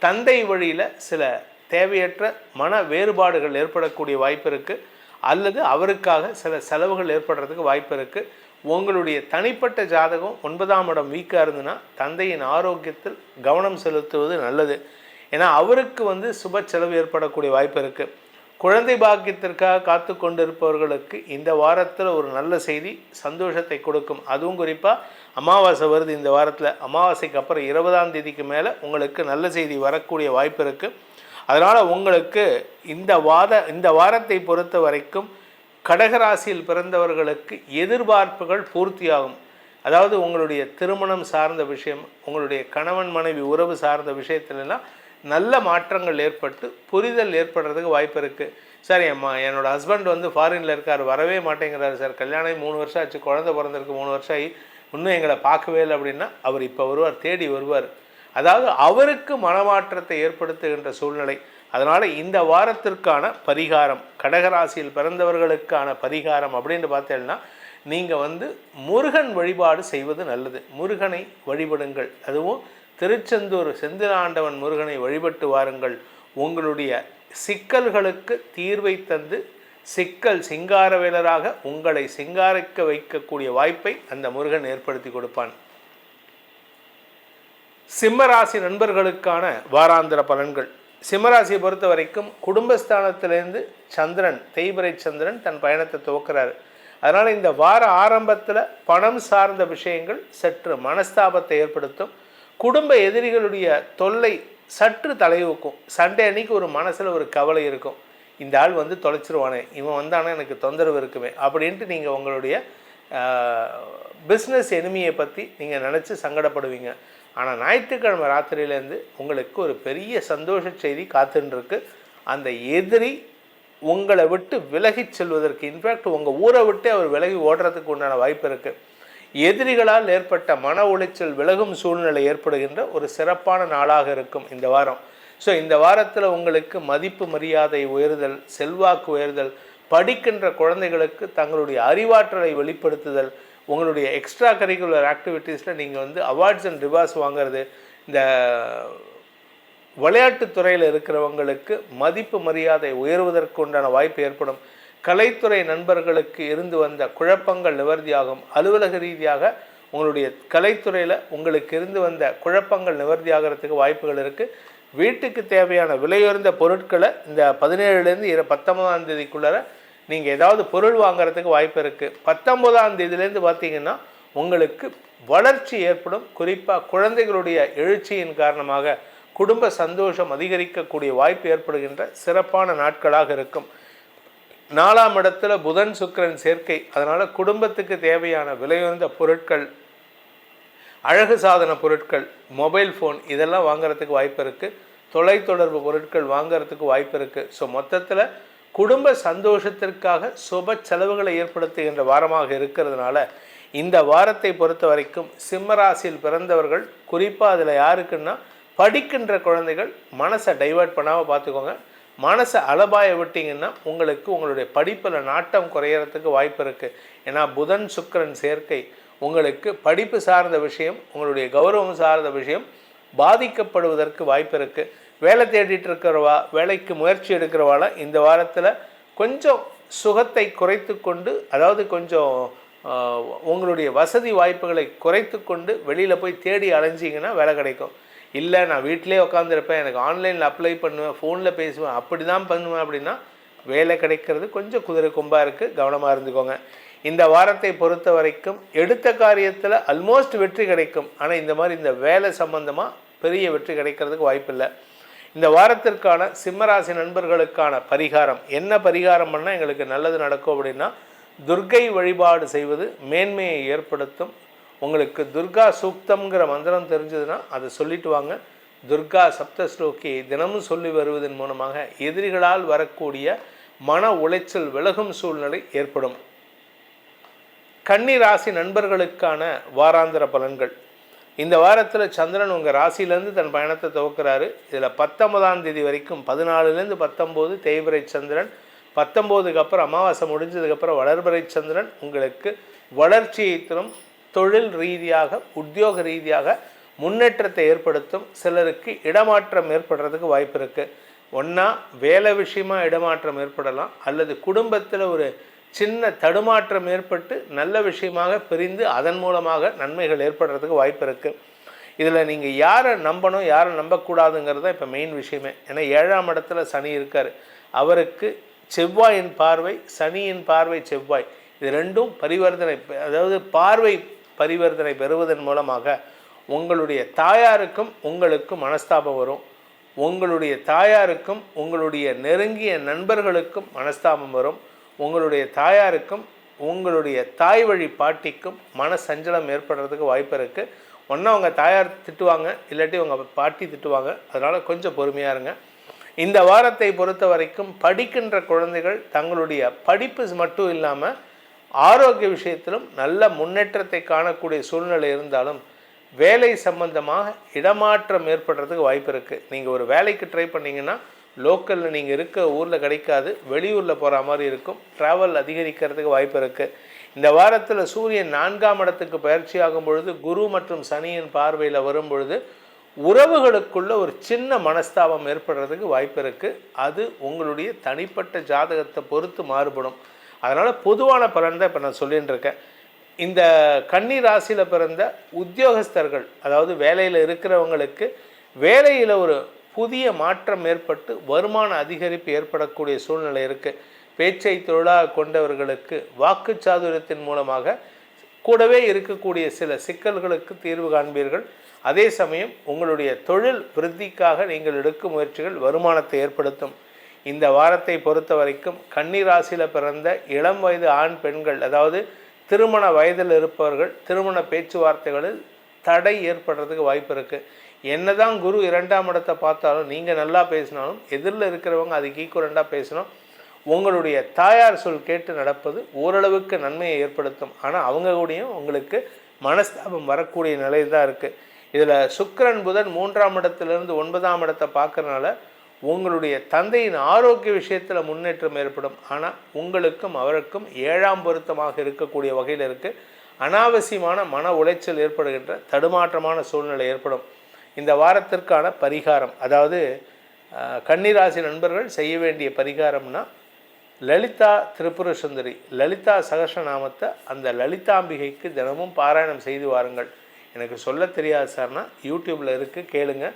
தந்தை வழியில் சில தேவையற்ற மன வேறுபாடுகள் ஏற்படக்கூடிய வாய்ப்பு இருக்குது. அல்லது அவருக்காக சில செலவுகள் ஏற்படுறதுக்கு வாய்ப்பு இருக்குது. உங்களுடைய தனிப்பட்ட ஜாதகம் 9ஆம் இடம் வீக்காக இருந்துன்னா தந்தையின் ஆரோக்கியத்தில் கவனம் செலுத்துவது நல்லது. ஏன்னா அவருக்கு சுப செலவு ஏற்படக்கூடிய வாய்ப்பு இருக்குது. குழந்தை பாக்கியத்திற்காக காத்து கொண்டிருப்பவர்களுக்கு இந்த வாரத்தில் ஒரு நல்ல செய்தி சந்தோஷத்தை கொடுக்கும். அதுவும் குறிப்பாக அமாவாசை வருது இந்த வாரத்தில். அமாவாசைக்கு அப்புறம் 20ஆம் தேதிக்கு மேலே உங்களுக்கு நல்ல செய்தி வரக்கூடிய வாய்ப்பு இருக்குது. அதனால் உங்களுக்கு இந்த வாரத்தை பொறுத்த வரைக்கும் கடகராசியில் பிறந்தவர்களுக்கு எதிர்பார்ப்புகள் பூர்த்தியாகும். அதாவது உங்களுடைய திருமணம் சார்ந்த விஷயம், உங்களுடைய கணவன் மனைவி உறவு சார்ந்த விஷயத்துலலாம் நல்ல மாற்றங்கள் ஏற்பட்டு புரிதல் ஏற்படுறதுக்கு வாய்ப்பு இருக்குது. சார் என்னோடய ஹஸ்பண்ட் ஃபாரினில் இருக்கார், வரவே மாட்டேங்கிறாரு சார், கல்யாணம் 3 வருஷம் ஆச்சு, குழந்தை பிறந்திருக்கு 3 வருஷம் ஆகி இன்னும் எங்களை பார்க்கவே இல்லை அப்படின்னா அவர் இப்போ வருவார், தேடி வருவார். அதாவது அவருக்கு மனமாற்றத்தை ஏற்படுத்துகின்ற சூழ்நிலை. அதனால் இந்த வாரத்திற்கான பரிகாரம், கடகராசியில் பிறந்தவர்களுக்கான பரிகாரம் அப்படின்னு பார்த்தேன்னா நீங்கள் முருகன் வழிபாடு செய்வது நல்லது. முருகனை வழிபடுங்கள். அதுவும் திருச்செந்தூர் செந்திலாண்டவன் முருகனை வழிபட்டு வாருங்கள். உங்களுடைய சிக்கல்களுக்கு தீர்வை தந்து சிக்கல் சிங்காரவேலராக உங்களை சிங்காரிக்க வைக்கக்கூடிய வாய்ப்பை அந்த முருகன் ஏற்படுத்தி கொடுப்பான். சிம்மராசி நண்பர்களுக்கான வாராந்திர பலன்கள். சிம்மராசியை பொறுத்த வரைக்கும் குடும்பஸ்தானத்திலேருந்து சந்திரன், தேய்பிறை சந்திரன் தன் பயணத்தை துவக்கிறாரு. அதனால் இந்த வார ஆரம்பத்தில் பணம் சார்ந்த விஷயங்கள் சற்று மனஸ்தாபத்தை ஏற்படுத்தும். குடும்ப எதிரிகளுடைய தொல்லை சற்று தலைவுக்கும். சண்டே அன்னைக்கு ஒரு மனசில் ஒரு கவலை இருக்கும், இந்த ஆள் வந்து தொலைச்சிருவானே, இவன் வந்தானே எனக்கு தொந்தரவு இருக்குமே அப்படின்ட்டு நீங்கள் உங்களுடைய பிஸ்னஸ் எனிமியை பற்றி நீங்கள் நினச்சி சங்கடப்படுவீங்க. ஆனால் ஞாயிற்றுக்கிழமை ராத்திரியிலேருந்து உங்களுக்கு ஒரு பெரிய சந்தோஷ செய்தி காத்துருக்கு. அந்த எதிரி உங்களை விட்டு விலகி செல்வதற்கு, இன்ஃபேக்ட் உங்கள் ஊரை விட்டு அவர் விலகி ஓடுறதுக்கு உண்டான வாய்ப்பு இருக்குது. எதிரிகளால் ஏற்பட்ட மன உளைச்சல் விலகும் சூழ்நிலை ஏற்படுகின்ற ஒரு சிறப்பான நாளாக இருக்கும் இந்த வாரம். ஸோ இந்த வாரத்தில் உங்களுக்கு மதிப்பு மரியாதை உயர்தல், செல்வாக்கு உயர்தல், படிக்கின்ற குழந்தைகளுக்கு தங்களுடைய அறிவாற்றலை வெளிப்படுத்துதல், உங்களுடைய எக்ஸ்ட்ரா கரிக்குலர் ஆக்டிவிட்டீஸில் நீங்கள் வந்து அவார்ட்ஸ் அண்ட் ரிவார்ட்ஸ் வாங்கிறது, இந்த விளையாட்டுத்துறையில் இருக்கிறவங்களுக்கு மதிப்பு மரியாதை உயர்வதற்கு உண்டான வாய்ப்பு ஏற்படும். கலைத்துறை நண்பர்களுக்கு இருந்து வந்த குழப்பங்கள் நிவர்த்தியாகும். அலுவலக ரீதியாக உங்களுடைய கலைத்துறையில் உங்களுக்கு இருந்து வந்த குழப்பங்கள் நிவர்த்தியாகிறதுக்கு வாய்ப்புகள் இருக்குது. வீட்டுக்கு தேவையான விலையுயர்ந்த பொருட்களை இந்த 17லேருந்து 19ஆம் தேதிக்குள்ளார நீங்கள் ஏதாவது பொருள் வாங்கிறதுக்கு வாய்ப்பு இருக்குது. 19ஆம் தேதியிலேருந்து பார்த்தீங்கன்னா உங்களுக்கு வளர்ச்சி ஏற்படும். குறிப்பாக குழந்தைகளுடைய எழுச்சியின் காரணமாக குடும்ப சந்தோஷம் அதிகரிக்கக்கூடிய வாய்ப்பு ஏற்படுகின்ற சிறப்பான நாட்களாக இருக்கும். 4ஆம் இடத்துல புதன் சுக்கிரன் சேர்க்கை. அதனால் குடும்பத்துக்கு தேவையான விலையுயர்ந்த பொருட்கள், அழகு சாதன பொருட்கள், மொபைல் ஃபோன் இதெல்லாம் வாங்கிறதுக்கு வாய்ப்பு இருக்குது. தொலைத்தொடர்பு பொருட்கள் வாங்கிறதுக்கு வாய்ப்பு இருக்குது. ஸோ மொத்தத்தில் குடும்ப சந்தோஷத்திற்காக சுப செலவுகளை ஏற்படுத்துகின்ற வாரமாக இருக்கிறதுனால இந்த வாரத்தை பொறுத்த வரைக்கும் சிம்மராசியில் பிறந்தவர்கள், குறிப்பாக அதில் யாருக்குன்னா படிக்கின்ற குழந்தைகள், மனசை டைவர்ட் பண்ணாமல் பார்த்துக்கோங்க. மனசை அலபாய விட்டிங்கன்னா உங்களுக்கு உங்களுடைய படிப்பில் நாட்டம் குறையிறதுக்கு வாய்ப்பு இருக்குது. ஏன்னா புதன் சுக்கிரன் சேர்க்கை உங்களுக்கு படிப்பு சார்ந்த விஷயம், உங்களுடைய கௌரவம் சார்ந்த விஷயம் பாதிக்கப்படுவதற்கு வாய்ப்பு இருக்குது. வேலை தேடிட்டு இருக்கிறவா, வேலைக்கு முயற்சி எடுக்கிறவாலாம் இந்த வாரத்தில் கொஞ்சம் சுகத்தை குறைத்து கொண்டு, அதாவது கொஞ்சம் உங்களுடைய வசதி வாய்ப்புகளை குறைத்து கொண்டு வெளியில் போய் தேடி அலைஞ்சிங்கன்னா வேலை கிடைக்கும். இல்லை நான் வீட்டிலே உட்காந்துருப்பேன், எனக்கு ஆன்லைனில் அப்ளை பண்ணுவேன், ஃபோனில் பேசுவேன், அப்படி தான் பண்ணுவேன் அப்படின்னா வேலை கிடைக்கிறது கொஞ்சம் குதிரை கொம்பாக இருக்குது. கவனமாக இருந்துக்கோங்க. இந்த வாரத்தை பொறுத்த வரைக்கும் எடுத்த காரியத்தில் ஆல்மோஸ்ட் வெற்றி கிடைக்கும். ஆனால் இந்த மாதிரி இந்த வேலை சம்பந்தமாக பெரிய வெற்றி கிடைக்கிறதுக்கு வாய்ப்பில்லை. இந்த வாரத்திற்கான சிம்மராசி நண்பர்களுக்கான பரிகாரம் என்ன? பரிகாரம் பண்ணால் எங்களுக்கு நல்லது நடக்கும் அப்படின்னா, துர்க்கை வழிபாடு செய்வது மேன்மையை ஏற்படுத்தும். உங்களுக்கு துர்கா சூக்தம்ங்கிற மந்திரம் தெரிஞ்சதுன்னா அதை சொல்லிட்டு வாங்க. துர்கா சப்தஸ்லோகி தினமும் சொல்லி வருவதன் மூலமாக எதிரிகளால் வரக்கூடிய மன உளைச்சல் விலகும் சூழ்நிலை ஏற்படும். கன்னி ராசி நண்பர்களுக்கான வாராந்திர பலன்கள். இந்த வாரத்தில் சந்திரன் உங்கள் ராசியிலேருந்து தன் பயணத்தை துவக்கிறாரு. இதில் 19ஆம் தேதி வரைக்கும் 14லேருந்து 19 தேய்பிறை சந்திரன், 19க்கு அப்புறம் அமாவாசை முடிஞ்சதுக்கப்புறம் வளர்பிறை சந்திரன் உங்களுக்கு வளர்ச்சியை தரும். தொழில் ரீதியாக, உத்தியோக ரீதியாக முன்னேற்றத்தை ஏற்படுத்தும். சிலருக்கு இடமாற்றம் ஏற்படுறதுக்கு வாய்ப்பு இருக்குது. ஒன்றா வேலை விஷயமாக இடமாற்றம் ஏற்படலாம், அல்லது குடும்பத்தில் ஒரு சின்ன தடுமாற்றம் ஏற்பட்டு நல்ல விஷயமாக பிரிந்து அதன் மூலமாக நன்மைகள் ஏற்படுறதுக்கு வாய்ப்பு இருக்குது. இதில் நீங்கள் யாரை நம்பணும், யாரை நம்பக்கூடாதுங்கிறது தான் இப்போ மெயின் விஷயமே. ஏன்னா 7ஆம் இடத்துல சனி இருக்கார். அவருக்கு செவ்வாயின் பார்வை, சனியின் பார்வை செவ்வாய், இது ரெண்டும் பரிவர்த்தனை, அதாவது பார்வை பரிவர்த்தனை பெறுவதன் மூலமாக உங்களுடைய தாயாருக்கும் உங்களுக்கும் மனஸ்தாபம் வரும். உங்களுடைய தாயாருக்கும் உங்களுடைய நெருங்கிய நண்பர்களுக்கும் மனஸ்தாபம் வரும். உங்களுடைய தாயாருக்கும் உங்களுடைய தாய் வழி பாட்டிக்கும் மன சஞ்சலம் ஏற்படுறதுக்கு வாய்ப்பு இருக்குது. ஒன்றா உங்கள் தாயார் திட்டுவாங்க, இல்லாட்டி உங்கள் பாட்டி திட்டுவாங்க. அதனால் கொஞ்சம் பொறுமையாக இருங்க. இந்த வாரத்தை பொறுத்த வரைக்கும் படிக்கின்ற குழந்தைகள் தங்களுடைய படிப்பு மட்டும் இல்லாமல் ஆரோக்கிய விஷயத்திலும் நல்ல முன்னேற்றத்தை காணக்கூடிய சூழ்நிலை இருந்தாலும் வேலை சம்பந்தமாக இடமாற்றம் ஏற்படுறதுக்கு வாய்ப்பு இருக்குது. நீங்கள் ஒரு வேலைக்கு ட்ரை பண்ணிங்கன்னா லோக்கலில் நீங்கள் இருக்க ஊரில் கிடைக்காது, வெளியூரில் போகிற மாதிரி இருக்கும். ட்ராவல் அதிகரிக்கிறதுக்கு வாய்ப்பு இருக்குது. இந்த வாரத்தில் சூரியன் 4ஆம் இடத்துக்கு பயிற்சி ஆகும் பொழுது, குரு மற்றும் சனியின் பார்வையில் வரும் பொழுது உறவுகளுக்குள்ள ஒரு சின்ன மனஸ்தாபம் ஏற்படுறதுக்கு வாய்ப்பு இருக்குது. அது உங்களுடைய தனிப்பட்ட ஜாதகத்தை பொறுத்து மாறுபடும். அதனால் பொதுவான பலன் தான் இப்போ நான் சொல்லிகிட்டு இருக்கேன். இந்த கன்னி ராசியில் பிறந்த உத்தியோகஸ்தர்கள், அதாவது வேலையில் இருக்கிறவங்களுக்கு வேலையில் ஒரு புதிய மாற்றம் ஏற்பட்டு வருமான அதிகரிப்பு ஏற்படக்கூடிய சூழ்நிலை இருக்குது. பேச்சை தொழிலாக கொண்டவர்களுக்கு வாக்கு சாதுரியத்தின் மூலமாக கூடவே இருக்கக்கூடிய சில சிக்கல்களுக்கு தீர்வு காண்பீர்கள். அதே சமயம் உங்களுடைய தொழில் விருத்திக்காக நீங்கள் எடுக்கும் முயற்சிகள் வருமானத்தை ஏற்படுத்தும். இந்த வாரத்தை பொறுத்த வரைக்கும் கன்னி ராசியில் பிறந்த இளம் வயது ஆண் பெண்கள், அதாவது திருமண வயதில் இருப்பவர்கள், திருமண பேச்சுவார்த்தைகளில் தடை ஏற்படுறதுக்கு வாய்ப்பு இருக்குது. என்னதான் குரு 2ஆம் இடத்தை பார்த்தாலும் நீங்கள் நல்லா பேசினாலும் எதிரில் இருக்கிறவங்க அதுக்கு ஈக்குவலண்டாக பேசணும். உங்களுடைய தாயார் சொல் கேட்டு நடப்பது ஓரளவுக்கு நன்மையை ஏற்படுத்தும். ஆனால் அவங்க கூடயும் உங்களுக்கு மனஸ்தாபம் வரக்கூடிய நிலையில் தான் இருக்குது. இதில் சுக்கிரன் புதன் 3ஆம் இடத்துலேருந்து 9ஆம் இடத்தை பார்க்கறனால உங்களுடைய தந்தையின் ஆரோக்கிய விஷயத்தில் முன்னேற்றம் ஏற்படும். ஆனால் உங்களுக்கும் அவருக்கும் 7ஆம் பொருத்தமாக இருக்கக்கூடிய வகையில் இருக்குது. அனாவசியமான மன உளைச்சல் ஏற்படுகின்ற தடுமாற்றமான சூழ்நிலை ஏற்படும். இந்த வாரத்திற்கான பரிகாரம், அதாவது கன்னிராசி நண்பர்கள் செய்ய வேண்டிய பரிகாரம்னா லலிதா திரிபுர சுந்தரி, லலிதா சகஸ்ரநாமத்தை அந்த லலிதாம்பிகைக்கு தினமும் பாராயணம் செய்து வாருங்கள். எனக்கு சொல்ல தெரியாது சார்னா யூடியூப்பில் இருக்குது, கேளுங்க.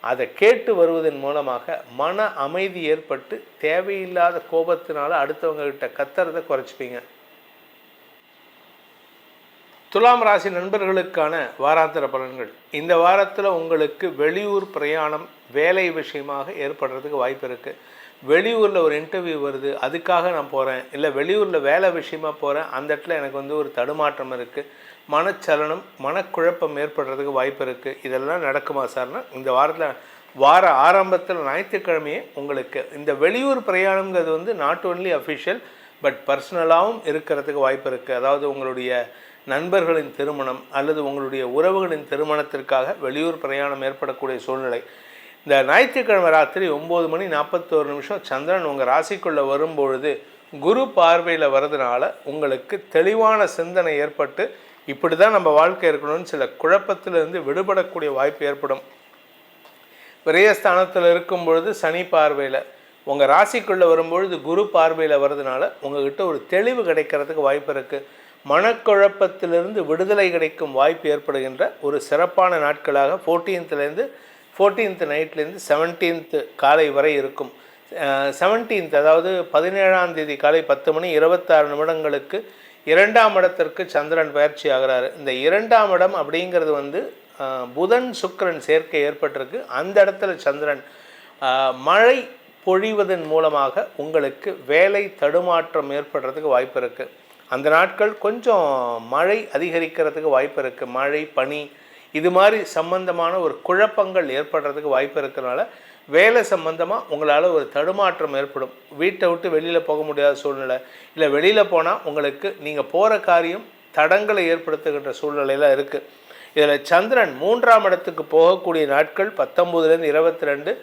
அதை கேட்டு வருவதன் மூலமாக மன அமைதி ஏற்பட்டு தேவையில்லாத கோபத்தினால அடுத்தவங்ககிட்ட கத்துறதை குறைச்சிப்பீங்க. துலாம் ராசி நண்பர்களுக்கான வாராந்திர பலன்கள். இந்த வாரத்தில் உங்களுக்கு வெளியூர் பிரயாணம் வேலை விஷயமாக ஏற்படுறதுக்கு வாய்ப்பு இருக்குது. வெளியூரில் ஒரு இன்டர்வியூ வருது, அதுக்காக நான் போகிறேன், இல்லை வெளியூரில் வேலை விஷயமாக போகிறேன், அந்த இடத்துல எனக்கு ஒரு தடுமாற்றம் இருக்குது, மனச்சலனம் மனக்குழப்பம் ஏற்படுறதுக்கு வாய்ப்பு இருக்குது. இதெல்லாம் நடக்குமா சார்னா இந்த வாரத்தில் வார ஆரம்பத்தில் ஞாயிற்றுக்கிழமையே உங்களுக்கு இந்த வெளியூர் பிரயாணங்கிறது நாட் ஒன்லி அஃபிஷியல் பட் பர்சனலாகவும் இருக்கிறதுக்கு வாய்ப்பு இருக்குது. அதாவது உங்களுடைய நண்பர்களின் திருமணம் அல்லது உங்களுடைய உறவுகளின் திருமணத்திற்காக வெளியூர் பிரயாணம் ஏற்படக்கூடிய சூழ்நிலை. இந்த ஞாயிற்றுக்கிழமை ராத்திரி 9:41 சந்திரன் உங்கள் ராசிக்குள்ளே வரும்பொழுது குரு பார்வையில் வர்றதுனால உங்களுக்கு தெளிவான சிந்தனை ஏற்பட்டு இப்படி தான் நம்ம வாழ்க்கை இருக்கணும்னு சில குழப்பத்திலிருந்து விடுபடக்கூடிய வாய்ப்பு ஏற்படும். விரயஸ்தானத்தில் இருக்கும் பொழுது சனி பார்வையில் உங்கள் ராசிக்குள்ளே வரும்பொழுது குரு பார்வையில் வர்றதுனால உங்கள்கிட்ட ஒரு தெளிவு கிடைக்கிறதுக்கு வாய்ப்பு இருக்குது. மனக்குழப்பத்திலிருந்து விடுதலை கிடைக்கும் வாய்ப்பு ஏற்படுகின்ற ஒரு சிறப்பான நாட்களாக 14th நைட்லேருந்து 17th காலை வரை இருக்கும். 17th அதாவது 17ஆம் தேதி காலை 10:26 2ஆம் இடத்திற்கு சந்திரன் பயிற்சி ஆகிறாரு. இந்த 2ஆம் இடம் அப்படிங்கிறது புதன் சுக்கிரன் சேர்க்கை ஏற்பட்டிருக்கு. அந்த இடத்துல சந்திரன் மழை பொழிவதன் மூலமாக உங்களுக்கு வேலை தடுமாற்றம் ஏற்படுறதுக்கு வாய்ப்பு இருக்குது. அந்த நாட்கள் கொஞ்சம் மழை அதிகரிக்கிறதுக்கு வாய்ப்பு இருக்குது. மழை பனி இது மாதிரி சம்பந்தமான ஒரு குழப்பங்கள் ஏற்படுறதுக்கு வாய்ப்பு இருக்கிறதுனால வேலை சம்பந்தமாக உங்களால் ஒரு தடுமாற்றம் ஏற்படும். வீட்டை விட்டு வெளியில் போக முடியாத சூழ்நிலை, இல்லை வெளியில் போனால் உங்களுக்கு நீங்கள் போகிற காரியம் தடங்களை ஏற்படுத்துகின்ற சூழ்நிலையில் இருக்குது. இதில் சந்திரன் 3ஆம் இடத்துக்கு போகக்கூடிய நாட்கள் 19-22.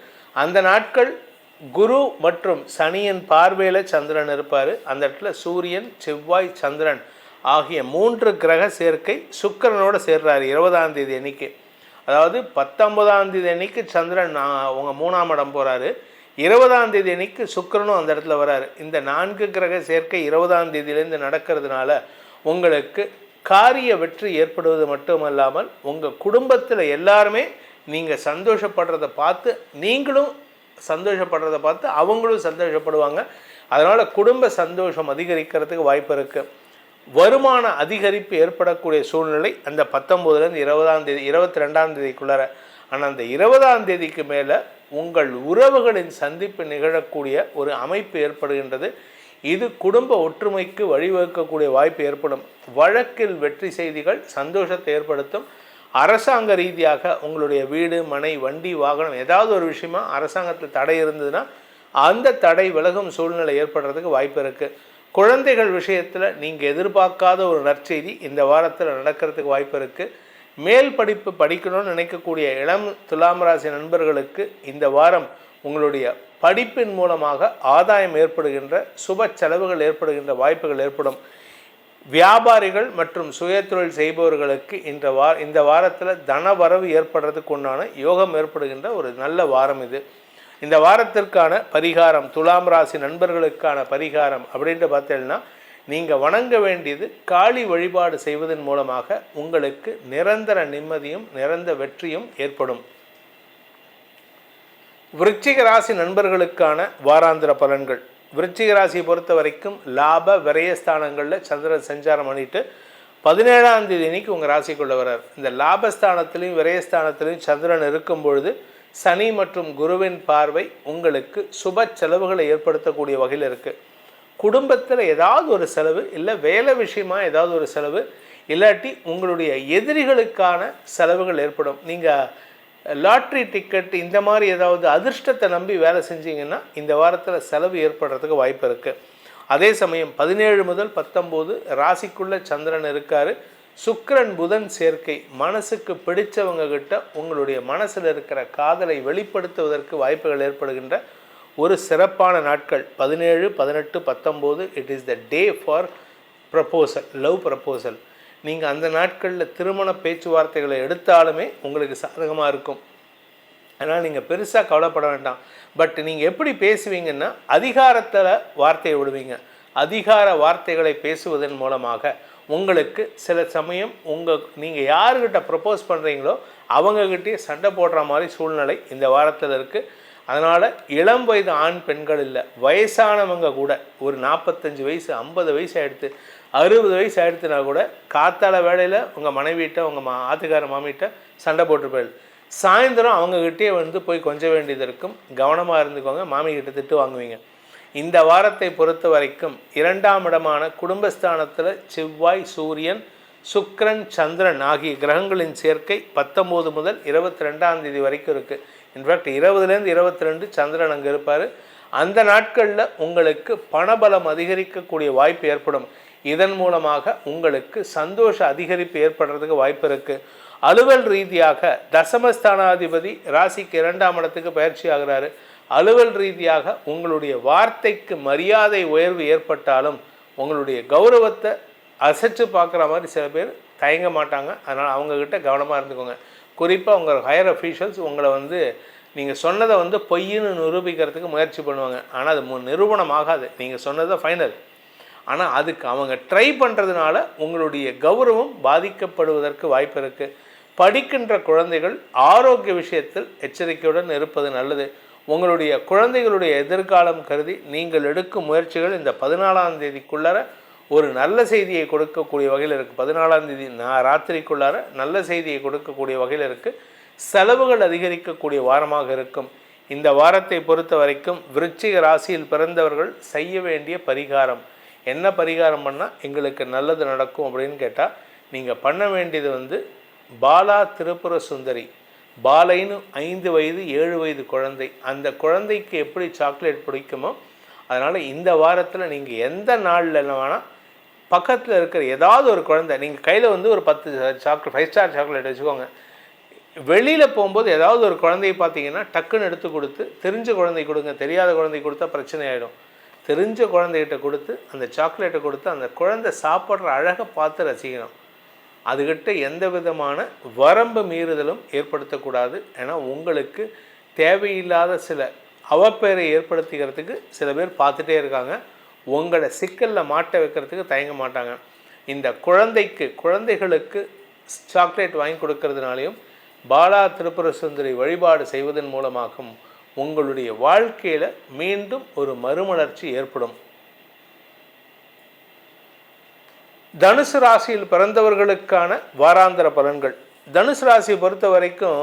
அந்த நாட்கள் குரு மற்றும் சனியின் பார்வையில் சந்திரன் இருப்பார். அந்த இடத்துல சூரியன் செவ்வாய் சந்திரன் ஆகிய 3 கிரக சேர்க்கை சுக்கிரனோடு சேர்றாரு 20ஆம் தேதி அன்னைக்கு. அதாவது 19ஆம் தேதி அன்னைக்கு சந்திரன் உங்கள் 3ஆம் இடம் போகிறாரு. 20ஆம் தேதி அன்னைக்கு சுக்கிரனும் அந்த இடத்துல வராரு. இந்த 4 கிரக சேர்க்கை 20ஆம் தேதியிலேருந்து நடக்கிறதுனால உங்களுக்கு காரிய வெற்றி ஏற்படுவது மட்டுமல்லாமல் உங்கள் குடும்பத்தில் எல்லாருமே நீங்கள் சந்தோஷப்படுறதை பார்த்து நீங்களும் சந்தோஷப்படுறதை பார்த்து அவங்களும் சந்தோஷப்படுவாங்க. அதனால் குடும்ப சந்தோஷம் அதிகரிக்கிறதுக்கு வாய்ப்பு இருக்குது. வருமான அதிகரிப்பு ஏற்படக்கூடிய சூழ்நிலை அந்த 19லேருந்து 22ஆம் தேதிக்குள்ளார. ஆனால் அந்த 20ஆம் தேதிக்கு மேலே உங்கள் உறவுகளின் சந்திப்பு நிகழக்கூடிய ஒரு அமைப்பு ஏற்படுகின்றது. இது குடும்ப ஒற்றுமைக்கு வழிவகுக்கக்கூடிய வாய்ப்பு ஏற்படும். வழக்கில் வெற்றி செய்திகள் சந்தோஷத்தை ஏற்படுத்தும். அரசாங்க ரீதியாக உங்களுடைய வீடு மனை வண்டி வாகனம் ஏதாவது ஒரு விஷயமா அரசாங்கத்தில் தடை இருந்ததுன்னா அந்த தடை விலகும் சூழ்நிலை ஏற்படுறதுக்கு வாய்ப்பு இருக்குது. குழந்தைகள் விஷயத்தில் நீங்கள் எதிர்பார்க்காத ஒரு நற்செய்தி இந்த வாரத்தில் நடக்கிறதுக்கு வாய்ப்பு இருக்குது. மேல் படிப்பு படிக்கணும்னு நினைக்கக்கூடிய இளம் துலாம் ராசி நண்பர்களுக்கு இந்த வாரம் உங்களுடைய படிப்பின் மூலமாக ஆதாயம் ஏற்படுகின்ற சுப செலவுகள் ஏற்படுகின்ற வாய்ப்புகள் ஏற்படும். வியாபாரிகள் மற்றும் சுயதொழில் செய்பவர்களுக்கு இந்த வாரத்தில் தன வரவு ஏற்படுறதுக்கு உண்டான யோகம் ஏற்படுகின்ற ஒரு நல்ல வாரம் இது. இந்த வாரத்திற்கான பரிகாரம், துலாம் ராசி நண்பர்களுக்கான பரிகாரம் அப்படின்ட்டு பார்த்தீங்கன்னா, நீங்கள் வணங்க வேண்டியது காளி வழிபாடு செய்வதன் மூலமாக உங்களுக்கு நிரந்தர நிம்மதியும் நிரந்தர வெற்றியும் ஏற்படும். விருச்சிக ராசி நண்பர்களுக்கான வாராந்திர பலன்கள். விருச்சிக ராசியை பொறுத்த வரைக்கும் லாப விரயஸ்தானங்களில் சந்திரன் சஞ்சாரம் பண்ணிட்டு 17ஆம் தேதி அன்னைக்கு உங்கள் ராசிக்குள்ளே வர்றார். இந்த லாபஸ்தானத்திலையும் விரயஸ்தானத்திலையும் சந்திரன் இருக்கும் பொழுது சனி மற்றும் குருவின் பார்வை உங்களுக்கு சுப செலவுகளை ஏற்படுத்தக்கூடிய வகையில் இருக்குது. குடும்பத்தில் ஏதாவது ஒரு செலவு, இல்லை வேலை விஷயமா ஏதாவது ஒரு செலவு, இல்லாட்டி உங்களுடைய எதிரிகளுக்கான செலவுகள் ஏற்படும். நீங்கள் லாட்ரி டிக்கெட் இந்த மாதிரி ஏதாவது அதிர்ஷ்டத்தை நம்பி வேலை செஞ்சீங்கன்னா இந்த வாரத்தில் செலவு ஏற்படுறதுக்கு வாய்ப்பு இருக்குது. அதே சமயம் 17 முதல் 19 ராசிக்குள்ளே சந்திரன் இருக்கார். சுக்கிரன் புதன் சேர்க்கை மனசுக்கு பிடிச்சவங்க கிட்ட உங்களுடைய மனசில் இருக்கிற காதலை வெளிப்படுத்துவதற்கு வாய்ப்புகள் ஏற்படுகின்ற ஒரு சிறப்பான நாட்கள் 17, 18, 19. It is the day for proposal, love proposal. நீங்கள் அந்த நாட்களில் திருமண பேச்சுவார்த்தைகளை எடுத்தாலுமே உங்களுக்கு சாதகமாக இருக்கும். அதனால் நீங்கள் பெருசாக கவலைப்பட வேண்டாம். பட் நீங்கள் எப்படி பேசுவீங்கன்னா அதிகாரத்தில் வார்த்தையை விடுவீங்க. அதிகார வார்த்தைகளை பேசுவதன் மூலமாக உங்களுக்கு சில சமயம் நீங்கள் யாருக்கிட்ட ப்ரப்போஸ் பண்ணுறீங்களோ அவங்கக்கிட்டே சண்டை போடுற மாதிரி சூழ்நிலை இந்த வாரத்தில் இருக்குது. அதனால் இளம் வயது ஆண் பெண்கள் இல்லை, வயசானவங்க கூட ஒரு 45 வயசு 50 வயசு ஆகிடுத்து 60 வயசு ஆகிடுத்துனா கூட காத்தால வேளையில் உங்கள் மனைவிட்ட உங்கள் ஆத்துக்கார மாமிகிட்ட சண்டை போட்டு போயிடு. சாயந்தரம் அவங்கக்கிட்டே போய் கொஞ்சம் வேண்டியது இருக்கும். கவனமாக இருந்துக்கோங்க, மாமிகிட்ட திட்டு வாங்குவீங்க. இந்த வாரத்தை பொறுத்த வரைக்கும் 2ஆம் இடமான குடும்பஸ்தானத்தில் செவ்வாய், சூரியன், சுக்கிரன், சந்திரன் ஆகிய கிரகங்களின் சேர்க்கை 19 முதல் 22ஆம் தேதி வரைக்கும் இருக்குது. இன்ஃபேக்ட் 20லேருந்து 22 சந்திரன் அங்கே இருப்பார். அந்த நாட்களில் உங்களுக்கு பணபலம் அதிகரிக்கக்கூடிய வாய்ப்பு ஏற்படும். இதன் மூலமாக உங்களுக்கு சந்தோஷ அதிகரிப்பு ஏற்படுறதுக்கு வாய்ப்பு இருக்குது. அலுவல் ரீதியாக தசமஸ்தானாதிபதி ராசிக்கு 2ஆம் இடத்துக்கு பயிற்சி ஆகிறாரு. அலுவல் ரீதியாக உங்களுடைய வார்த்தைக்கு மரியாதை உயர்வு ஏற்பட்டாலும் உங்களுடைய கௌரவத்தை அசைச்சு பார்க்குற மாதிரி சில பேர் தயங்க மாட்டாங்க. அதனால் அவங்கக்கிட்ட கவனமாக இருந்துக்கோங்க. குறிப்பாக உங்கள் ஹையர் அஃபீஷியல்ஸ் உங்களை நீங்கள் சொன்னதை பொய்ன்னு நிரூபிக்கிறதுக்கு முயற்சி பண்ணுவாங்க. ஆனால் அது நிரூபணம் ஆகாது. நீங்கள் சொன்னதை ஃபைனல். ஆனால் அதுக்கு அவங்க ட்ரை பண்ணுறதுனால உங்களுடைய கௌரவம் பாதிக்கப்படுவதற்கு வாய்ப்பு இருக்குது. படிக்கின்ற குழந்தைகள் ஆரோக்கிய விஷயத்தில் எச்சரிக்கையுடன் இருப்பது நல்லது. உங்களுடைய குழந்தைகளுடைய எதிர்காலம் கருதி நீங்கள் எடுக்கும் முயற்சிகள் இந்த 14ஆம் தேதிக்குள்ளார ஒரு நல்ல செய்தியை கொடுக்கக்கூடிய வகையில் இருக்குது. 14ஆம் தேதி ராத்திரிக்குள்ளார நல்ல செய்தியை கொடுக்கக்கூடிய வகையில் இருக்குது. செலவுகள் அதிகரிக்கக்கூடிய வாரமாக இருக்கும். இந்த வாரத்தை பொறுத்த வரைக்கும் விருச்சிக ராசியில் பிறந்தவர்கள் செய்ய வேண்டிய பரிகாரம் என்ன பரிகாரம் பண்ணால் எங்களுக்கு நல்லது நடக்கும் அப்படின்னு கேட்டால், நீங்கள் பண்ண வேண்டியது பாலா திரிபுர சுந்தரி. பாலைன்னு 5 வயது 7 வயது குழந்தை. அந்த குழந்தைக்கு எப்படி சாக்லேட் பிடிக்குமோ அதனால் இந்த வாரத்தில் நீங்கள் எந்த நாளில் வேணால் பக்கத்தில் இருக்கிற ஏதாவது ஒரு குழந்தை, நீங்கள் கையில் ஒரு 10 சாக்லேட் 5 ஸ்டார் சாக்லேட் வச்சுக்கோங்க. வெளியில் போகும்போது ஏதாவது ஒரு குழந்தையை பார்த்தீங்கன்னா டக்குன்னு எடுத்து கொடுத்து, தெரிஞ்ச குழந்தை கொடுங்க, தெரியாத குழந்தை கொடுத்தா பிரச்சனை ஆகிடும். தெரிஞ்ச குழந்தைகிட்ட கொடுத்து அந்த சாக்லேட்டை கொடுத்து அந்த குழந்தை சாப்பிட்ற அழகை பார்த்து ரசிக்கணும். அதுகிட்ட எந்த விதமான வரம்பு மீறுதலும் ஏற்படுத்தக்கூடாது. ஏன்னா உங்களுக்கு தேவையில்லாத சில அவப்பெயரை ஏற்படுத்திக்கிறதுக்கு சில பேர் பார்த்துட்டே இருக்காங்க. உங்களை சிக்கலில் மாட்ட வைக்கிறதுக்கு தயங்க மாட்டாங்க. இந்த குழந்தைகளுக்கு சாக்லேட் வாங்கி கொடுக்கறதுனாலையும் பாலா திரிபுர சுந்தரி வழிபாடு செய்வதன் மூலமாகவும் உங்களுடைய வாழ்க்கையில் மீண்டும் ஒரு மறுமலர்ச்சி ஏற்படும். தனுசு ராசியில் பிறந்தவர்களுக்கான வாராந்திர பலன்கள். தனுசு ராசியை பொறுத்த வரைக்கும்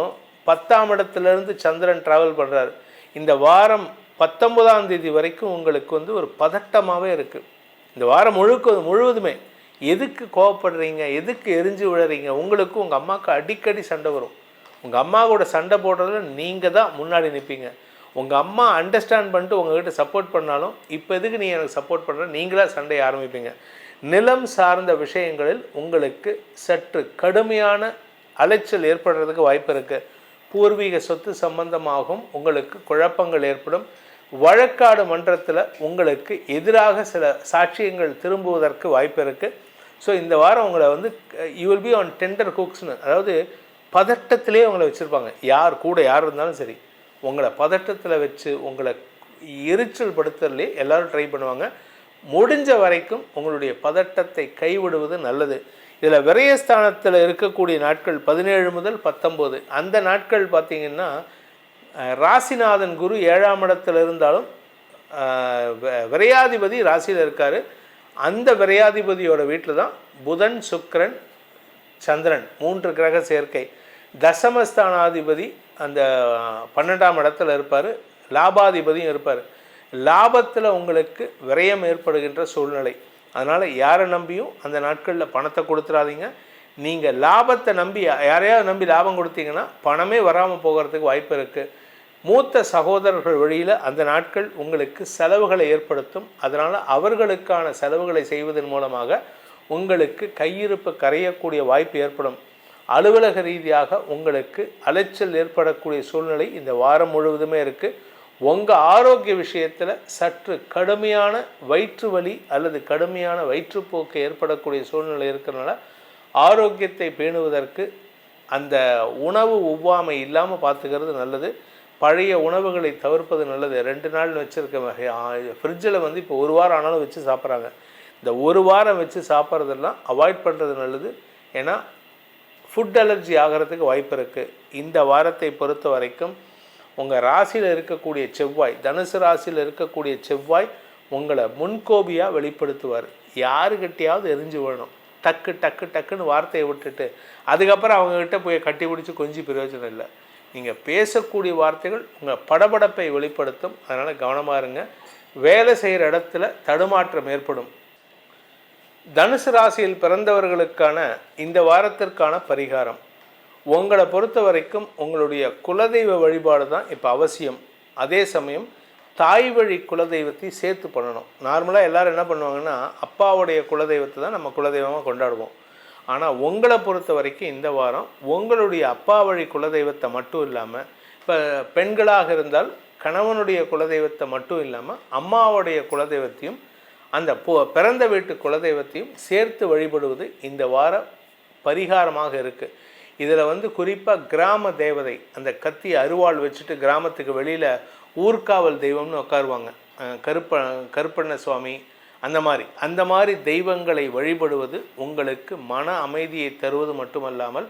10ஆம் இடத்துலேருந்து சந்திரன் ட்ராவல் பண்ணுறாரு. இந்த வாரம் 19ஆம் தேதி வரைக்கும் உங்களுக்கு ஒரு பதட்டமாகவே இருக்குது. இந்த வாரம் முழுவதுமே எதுக்கு கோவப்படுறீங்க, எதுக்கு எரிஞ்சு விழுறீங்க, உங்களுக்கு உங்கள் அம்மாவுக்கு அடிக்கடி சண்டை வரும். உங்கள் அம்மா கூட சண்டை போடுறதுல நீங்கள் தான் முன்னாடி நிற்பீங்க. உங்கள் அம்மா அண்டர்ஸ்டாண்ட் பண்ணிட்டு உங்கள்கிட்ட சப்போர்ட் பண்ணாலும் இப்போ எதுக்கு நீ எனக்கு சப்போர்ட் பண்ணுற, நீங்களாக சண்டையை ஆரம்பிப்பீங்க. நிலம் சார்ந்த விஷயங்களில் உங்களுக்கு சற்று கடுமையான அலைச்சல் ஏற்படுறதுக்கு வாய்ப்பு இருக்குது. பூர்வீக சொத்து சம்பந்தமாகவும் உங்களுக்கு குழப்பங்கள் ஏற்படும். வழக்காடு மன்றத்தில் உங்களுக்கு எதிராக சில சாட்சியங்கள் திரும்புவதற்கு வாய்ப்பு இருக்குது. ஸோ இந்த வாரம் உங்களை வந்து யூ வில் பி ஆன் டெண்டர் குக்ஸ்னு, அதாவது பதட்டத்திலே உங்களை வச்சுருப்பாங்க. யார் கூட யார் இருந்தாலும் சரி, உங்களை பதட்டத்தில் வச்சு உங்களை எரிச்சல் படுத்துறதுலே எல்லோரும் ட்ரை பண்ணுவாங்க. முடிஞ்ச வரைக்கும் உங்களுடைய பதட்டத்தை கைவிடுவது நல்லது. இதில் விரயஸ்தானத்தில் இருக்கக்கூடிய நாட்கள் 17 முதல் 19. அந்த நாட்கள் பார்த்திங்கன்னா ராசிநாதன் குரு 7ஆம் இடத்துல இருந்தாலும் விரையாதிபதி ராசியில் இருக்கார். அந்த விரையாதிபதியோட வீட்டில் தான் புதன், சுக்கிரன், சந்திரன் 3 கிரக சேர்க்கை. தசமஸ்தானாதிபதி அந்த 12ஆம் இடத்துல இருப்பார். லாபாதிபதியும் இருப்பார். லாபத்தில் உங்களுக்கு விரயம் ஏற்படுகின்ற சூழ்நிலை. அதனால் யாரை நம்பியும் அந்த நாட்களில் பணத்தை கொடுத்துடாதீங்க. நீங்கள் லாபத்தை நம்பி யாரையாவது நம்பி லாபம் கொடுத்தீங்கன்னா பணமே வராமல் போகிறதுக்கு வாய்ப்பு இருக்குது. மூத்த சகோதரர்கள் வழியில் அந்த நாட்கள் உங்களுக்கு செலவுகளை ஏற்படுத்தும். அதனால் அவர்களுக்கான செலவுகளை செய்வதன் மூலமாக உங்களுக்கு கையிருப்பு கரையக்கூடிய வாய்ப்பு ஏற்படும். அலுவலக ரீதியாக உங்களுக்கு அலைச்சல் ஏற்படக்கூடிய சூழ்நிலை இந்த வாரம் முழுவதுமே இருக்குது. உங்கள் ஆரோக்கிய விஷயத்தில் சற்று கடுமையான வயிற்று வலி அல்லது கடுமையான வயிற்றுப்போக்கு ஏற்படக்கூடிய சூழ்நிலை இருக்கிறதுனால ஆரோக்கியத்தை பேணுவதற்கு அந்த உணவு ஒவ்வாமை இல்லாமல் பார்த்துக்கிறது நல்லது. பழைய உணவுகளை தவிர்ப்பது நல்லது. 2 நாள் வச்சுருக்க ஃப்ரிட்ஜில் வந்து இப்போ 1 வாரம் ஆனாலும் வச்சு சாப்பிட்றாங்க. இந்த 1 வாரம் வச்சு சாப்பிட்றதெல்லாம் அவாய்ட் பண்ணுறது நல்லது. ஏன்னா ஃபுட் அலர்ஜி ஆகிறதுக்கு வாய்ப்பு இருக்குது. இந்த வாரத்தை பொறுத்த வரைக்கும் உங்கள் ராசியில் இருக்கக்கூடிய செவ்வாய், தனுசு ராசியில் இருக்கக்கூடிய செவ்வாய் உங்களை முன்கோபியாக வெளிப்படுத்துவார். யாருக்கிட்டையாவது எரிஞ்சு விடணும். டக்கு டக்கு டக்குன்னு வார்த்தையை விட்டுட்டு அதுக்கப்புறம் அவங்கக்கிட்ட போய் கட்டி பிடிச்சி கொஞ்சம் பிரயோஜனம் இல்லை. நீங்கள் பேசக்கூடிய வார்த்தைகள் உங்கள் படபடப்பை வெளிப்படுத்தும். அதனால் கவனமாக இருங்க. வேலை செய்கிற இடத்துல தடுமாற்றம் ஏற்படும். தனுசு ராசியில் பிறந்தவர்களுக்கான இந்த வாரத்திற்கான பரிகாரம், உங்களை பொறுத்த வரைக்கும் உங்களுடைய குலதெய்வ வழிபாடு தான் இப்போ அவசியம். அதே சமயம் தாய் வழி குலதெய்வத்தை சேர்த்து பண்ணணும். நார்மலாக எல்லோரும் என்ன பண்ணுவாங்கன்னா அப்பாவுடைய குலதெய்வத்தை தான் நம்ம குலதெய்வமாக கொண்டாடுவோம். ஆனால் உங்களை பொறுத்த வரைக்கும் இந்த வாரம் உங்களுடைய அப்பா வழி குலதெய்வத்தை மட்டும் இல்லாமல், இப்போ பெண்களாக இருந்தால் கணவனுடைய குலதெய்வத்தை மட்டும் இல்லாமல் அம்மாவுடைய குலதெய்வத்தையும் அந்த பிறந்த வீட்டு குலதெய்வத்தையும் சேர்த்து வழிபடுவது இந்த வார பரிகாரமாக இருக்குது. இதில் வந்து குறிப்பாக கிராம தேவதை, அந்த கத்தி அருவாள் வச்சுட்டு கிராமத்துக்கு வெளியில் ஊர்காவல் தெய்வம்னு உட்காருவாங்க, கருப்பண்ண சுவாமி, அந்த மாதிரி தெய்வங்களை வழிபடுவது உங்களுக்கு மன அமைதியை தருவது மட்டுமல்லாமல்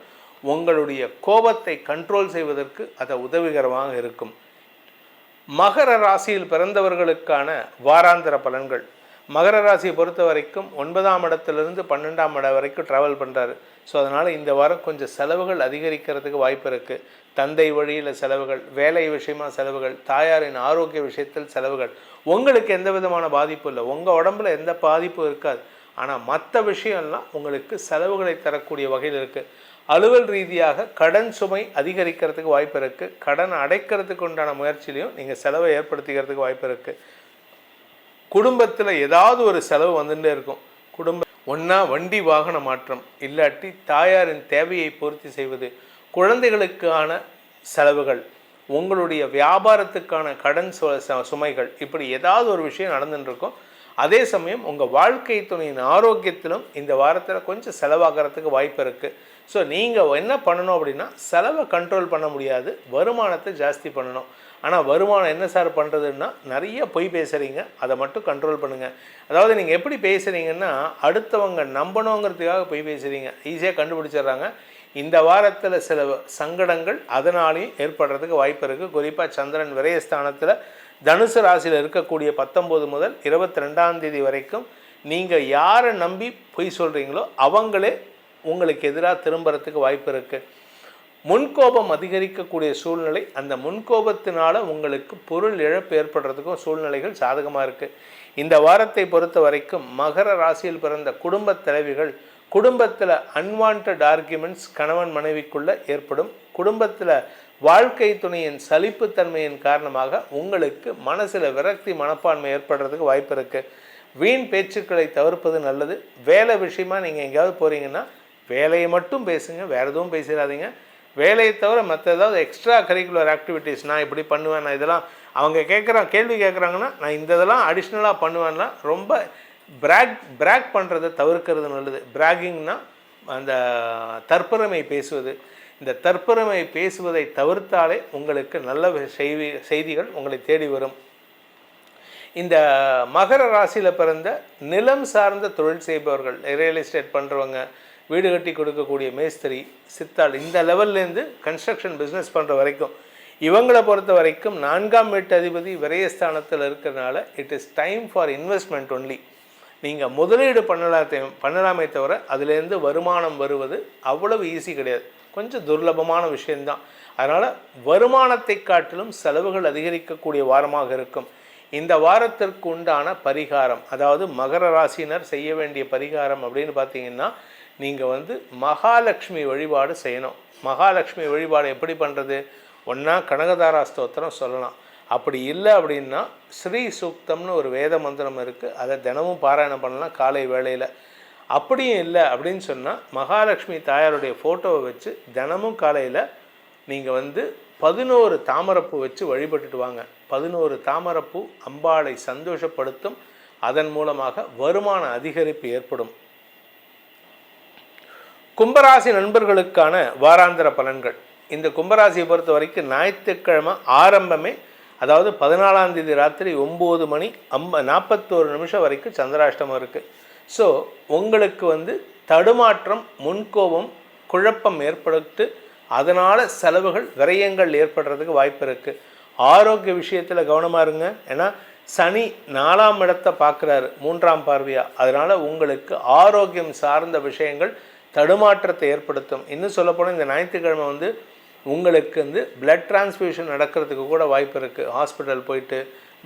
உங்களுடைய கோபத்தை கண்ட்ரோல் செய்வதற்கு அது உதவிகரமாக இருக்கும். மகர ராசியில் பிறந்தவர்களுக்கான வாராந்திர பலன்கள். மகர ராசியை பொறுத்த வரைக்கும் 9ஆம் இடத்துலேருந்து 12ஆம் இடம் வரைக்கும் ட்ராவல் பண்ணுறாரு. ஸோ அதனால் இந்த வாரம் கொஞ்சம் செலவுகள் அதிகரிக்கிறதுக்கு வாய்ப்பு இருக்குது. தந்தை வழியில் செலவுகள், வேலை விஷயமாக செலவுகள், தாயாரின் ஆரோக்கிய விஷயத்தில் செலவுகள். உங்களுக்கு எந்த விதமான பாதிப்பும் இல்லை, உங்கள் உடம்புல எந்த பாதிப்பும் இருக்காது. ஆனால் மற்ற விஷயம்லாம் உங்களுக்கு செலவுகளை தரக்கூடிய வகையில் இருக்குது. அலுவல் ரீதியாக கடன் சுமை அதிகரிக்கிறதுக்கு வாய்ப்பு இருக்குது. கடன் அடைக்கிறதுக்கு உண்டான முயற்சியிலையும் நீங்கள் செலவை ஏற்படுத்திக்கிறதுக்கு வாய்ப்பு இருக்குது. குடும்பத்தில் ஏதாவது ஒரு செலவு வந்துட்டே இருக்கும். ஒன்றா வண்டி வாகன மாற்றம், இல்லாட்டி தாயாரின் தேவையை பூர்த்தி செய்வது, குழந்தைகளுக்கான செலவுகள், உங்களுடைய வியாபாரத்துக்கான கடன் சுமைகள், இப்படி ஏதாவது ஒரு விஷயம் நடந்துட்டுருக்கும். அதே சமயம் உங்கள் வாழ்க்கை துணையின் ஆரோக்கியத்திலும் இந்த வாரத்தில் கொஞ்சம் செலவாகிறதுக்கு வாய்ப்பு இருக்குது. ஸோ நீங்கள் என்ன பண்ணணும் அப்படின்னா, செலவை கண்ட்ரோல் பண்ண முடியாது, வருமானத்தை ஜாஸ்தி பண்ணணும். ஆனால் வருமானம் என்ன சார் பண்ணுறதுன்னா, நிறைய பொய் பேசுகிறீங்க, அதை மட்டும் கண்ட்ரோல் பண்ணுங்கள். அதாவது நீங்கள் எப்படி பேசுகிறீங்கன்னா, அடுத்தவங்க நம்பணுங்கிறதுக்காக பொய் பேசுகிறீங்க, ஈஸியாக கண்டுபிடிச்சிடுறாங்க. இந்த வாரத்தில் சில சங்கடங்கள் அதனாலேயும் ஏற்படுறதுக்கு வாய்ப்பு இருக்குது. குறிப்பாக சந்திரன் விரயஸ்தானத்தில் தனுசு ராசியில் இருக்கக்கூடிய 19 முதல் 22ஆம் தேதி வரைக்கும் நீங்கள் யாரை நம்பி பொய் சொல்கிறீங்களோ அவங்களே உங்களுக்கு எதிராக திரும்புறதுக்கு வாய்ப்பு இருக்குது. முன்கோபம் அதிகரிக்கக்கூடிய சூழ்நிலை, அந்த முன்கோபத்தினால உங்களுக்கு பொருள் இழப்பு ஏற்படுறதுக்கும் சூழ்நிலைகள் சாதகமாக இருக்குது. இந்த வாரத்தை பொறுத்த வரைக்கும் மகர ராசியில் பிறந்த குடும்ப தலைவிகள் குடும்பத்தில் அன்வான்ட் ஆர்கியூமெண்ட்ஸ் கணவன் மனைவிக்குள்ளே ஏற்படும். குடும்பத்தில் வாழ்க்கை துணையின் சலிப்புத்தன்மையின் காரணமாக உங்களுக்கு மனசில் விரக்தி மனப்பான்மை ஏற்படுறதுக்கு வாய்ப்பு இருக்குது. வீண் பேச்சுக்களை தவிர்ப்பது நல்லது. வேலை விஷயமா நீங்கள் எங்கேயாவது போகிறீங்கன்னா வேலையை மட்டும் பேசுங்க, வேறு எதுவும் பேசிடாதீங்க. வேலையை தவிர மற்ற ஏதாவது எக்ஸ்ட்ரா கரிக்குலர் ஆக்டிவிட்டீஸ், நான் இப்படி பண்ணுவேன், நான் இதெல்லாம் அவங்க கேள்வி கேட்குறாங்கன்னா நான் இந்த இதெல்லாம் அடிஷ்னலாக பண்ணுவேன்னா ரொம்ப பிராக் பண்ணுறதை தவிர்க்கிறது நல்லது. பிராகிங்னா அந்த தற்பெருமை பேசுவது. இந்த தற்பெருமை பேசுவதை தவிர்த்தாலே உங்களுக்கு நல்ல செய்திகள் உங்களை தேடி வரும். இந்த மகர ராசியில் பிறந்த நிலம் சார்ந்த தொழில் செய்பவர்கள், ரியல் எஸ்டேட் பண்ணுறவங்க, வீடு கட்டி கொடுக்கக்கூடிய மேஸ்திரி, சித்தாள், இந்த லெவல்லேருந்து கன்ஸ்ட்ரக்ஷன் பிஸ்னஸ் பண்ணுற வரைக்கும் இவங்களை பொறுத்த வரைக்கும் 4ஆம் வீட்டு அதிபதி விரயஸ்தானத்தில் இருக்கிறதுனால it is time for investment only. நீங்கள் முதலீடு பண்ணலாமே தவிர அதுலேருந்து வருமானம் வருவது அவ்வளவு ஈஸி கிடையாது, கொஞ்சம் துர்லபமான விஷயந்தான். அதனால் வருமானத்தை காட்டிலும் செலவுகள் அதிகரிக்கக்கூடிய வாரமாக இருக்கும். இந்த வாரத்திற்கு உண்டான பரிகாரம், அதாவது மகர ராசியினர் செய்ய வேண்டிய பரிகாரம் அப்படின்னு பார்த்தீங்கன்னா, நீங்கள் மகாலட்சுமி வழிபாடு செய்யணும். மகாலட்சுமி வழிபாடு எப்படி பண்ணுறது? ஒன்றா கனகதாரா ஸ்தோத்திரம் சொல்லலாம். அப்படி இல்லை அப்படின்னா ஸ்ரீ சூக்தம்னு ஒரு வேத மந்திரம் இருக்குது, அதை தினமும் பாராயணம் பண்ணலாம் காலை வேளையில். அப்படியும் இல்லை அப்படின்னு சொன்னால் மகாலட்சுமி தாயாருடைய ஃபோட்டோவை வச்சு தினமும் காலையில் நீங்கள் 11 தாமரைப்பூ வச்சு வழிபட்டுட்டு வாங்க. 11 தாமரைப்பூ அம்பாளை சந்தோஷப்படுத்தும். அதன் மூலமாக வருமான அதிகரிப்பு ஏற்படும். கும்பராசி நண்பர்களுக்கான வாராந்திர பலன்கள். இந்த கும்பராசியை பொறுத்த வரைக்கும் ஞாயிற்றுக்கிழமை ஆரம்பமே, அதாவது 14ஆம் தேதி ராத்திரி 9 மணி 41 நிமிஷம் வரைக்கும் சந்திராஷ்டமம் இருக்குது. ஸோ உங்களுக்கு தடுமாற்றம், முன்கோபம், குழப்பம் ஏற்பட்டு அதனால் செலவுகள், விரயங்கள் ஏற்படுறதுக்கு வாய்ப்பு இருக்குது. ஆரோக்கிய விஷயத்தில் கவனமாக இருங்க. ஏன்னா சனி 4ஆம் இடத்தை பார்க்குறாரு 3ஆம் பார்வையாக. அதனால் உங்களுக்கு ஆரோக்கியம் சார்ந்த விஷயங்கள் தடுமாற்றத்தை ஏற்படுத்தும். இன்னும் சொல்லப்போனால் இந்த ஞாயிற்றுக்கிழமை உங்களுக்கு பிளட் டிரான்ஸ்ஃபியூஷன் நடக்கிறதுக்கு கூட வாய்ப்பு இருக்குது. ஹாஸ்பிட்டல் போயிட்டு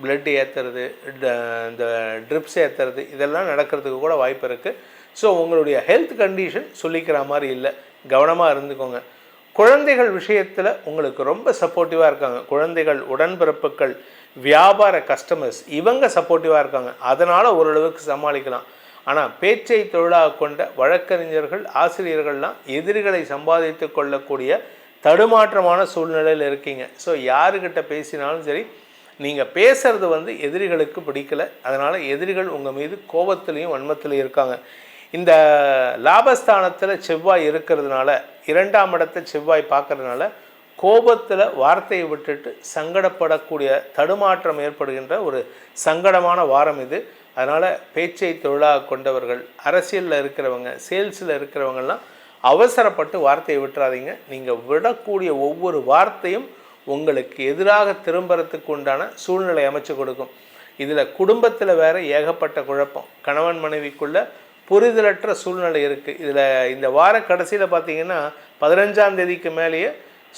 பிளட் ஏற்றுறது, இந்த ட்ரிப்ஸ் ஏற்றுறது, இதெல்லாம் நடக்கிறதுக்கு கூட வாய்ப்பு இருக்குது. ஸோ உங்களுடைய ஹெல்த் கண்டிஷன் சொல்லிக்கிற மாதிரி இல்லை, கவனமாக இருந்துக்கோங்க. குழந்தைகள் விஷயத்தில் உங்களுக்கு ரொம்ப சப்போர்ட்டிவாக இருக்காங்க. குழந்தைகள், உடன்பிறப்புகள், வியாபார கஸ்டமர்ஸ், இவங்க சப்போர்ட்டிவாக இருக்காங்க. அதனால் ஓரளவுக்கு சமாளிக்கலாம். ஆனால் பேச்சை தொழிலாக கொண்ட வழக்கறிஞர்கள், ஆசிரியர்கள்லாம் எதிரிகளை சம்பாதித்து கொள்ளக்கூடிய தடுமாற்றமான சூழ்நிலையில் இருக்கீங்க. ஸோ யாருக்கிட்ட பேசினாலும் சரி, நீங்கள் பேசுகிறது எதிரிகளுக்கு பிடிக்கலை. அதனால் எதிரிகள் உங்கள் மீது கோபத்திலையும் வன்மத்திலையும் இருக்காங்க. இந்த லாபஸ்தானத்தில் செவ்வாய் இருக்கிறதுனால, 2ஆம் இடத்தை செவ்வாய் பார்க்கறதுனால கோபத்தில் வார்த்தையை விட்டுட்டு சங்கடப்படக்கூடிய, தடுமாற்றம் ஏற்படுகின்ற ஒரு சங்கடமான வாரம் இது. அதனால் பேச்சை தொழிலாக கொண்டவர்கள், அரசியலில் இருக்கிறவங்க, சேல்ஸில் இருக்கிறவங்கெல்லாம் அவசரப்பட்டு வார்த்தையை விட்டுறாதீங்க. நீங்கள் விடக்கூடிய ஒவ்வொரு வார்த்தையும் உங்களுக்கு எதிராக திரும்புறதுக்கு உண்டான சூழ்நிலை அமைச்சு கொடுக்கும். இதில் குடும்பத்தில் வேறு ஏகப்பட்ட குழப்பம், கணவன் மனைவிக்குள்ள புரிதலற்ற சூழ்நிலை இருக்குது. இதில் இந்த வார கடைசியில் பார்த்திங்கன்னா 15ஆம் தேதிக்கு மேலேயே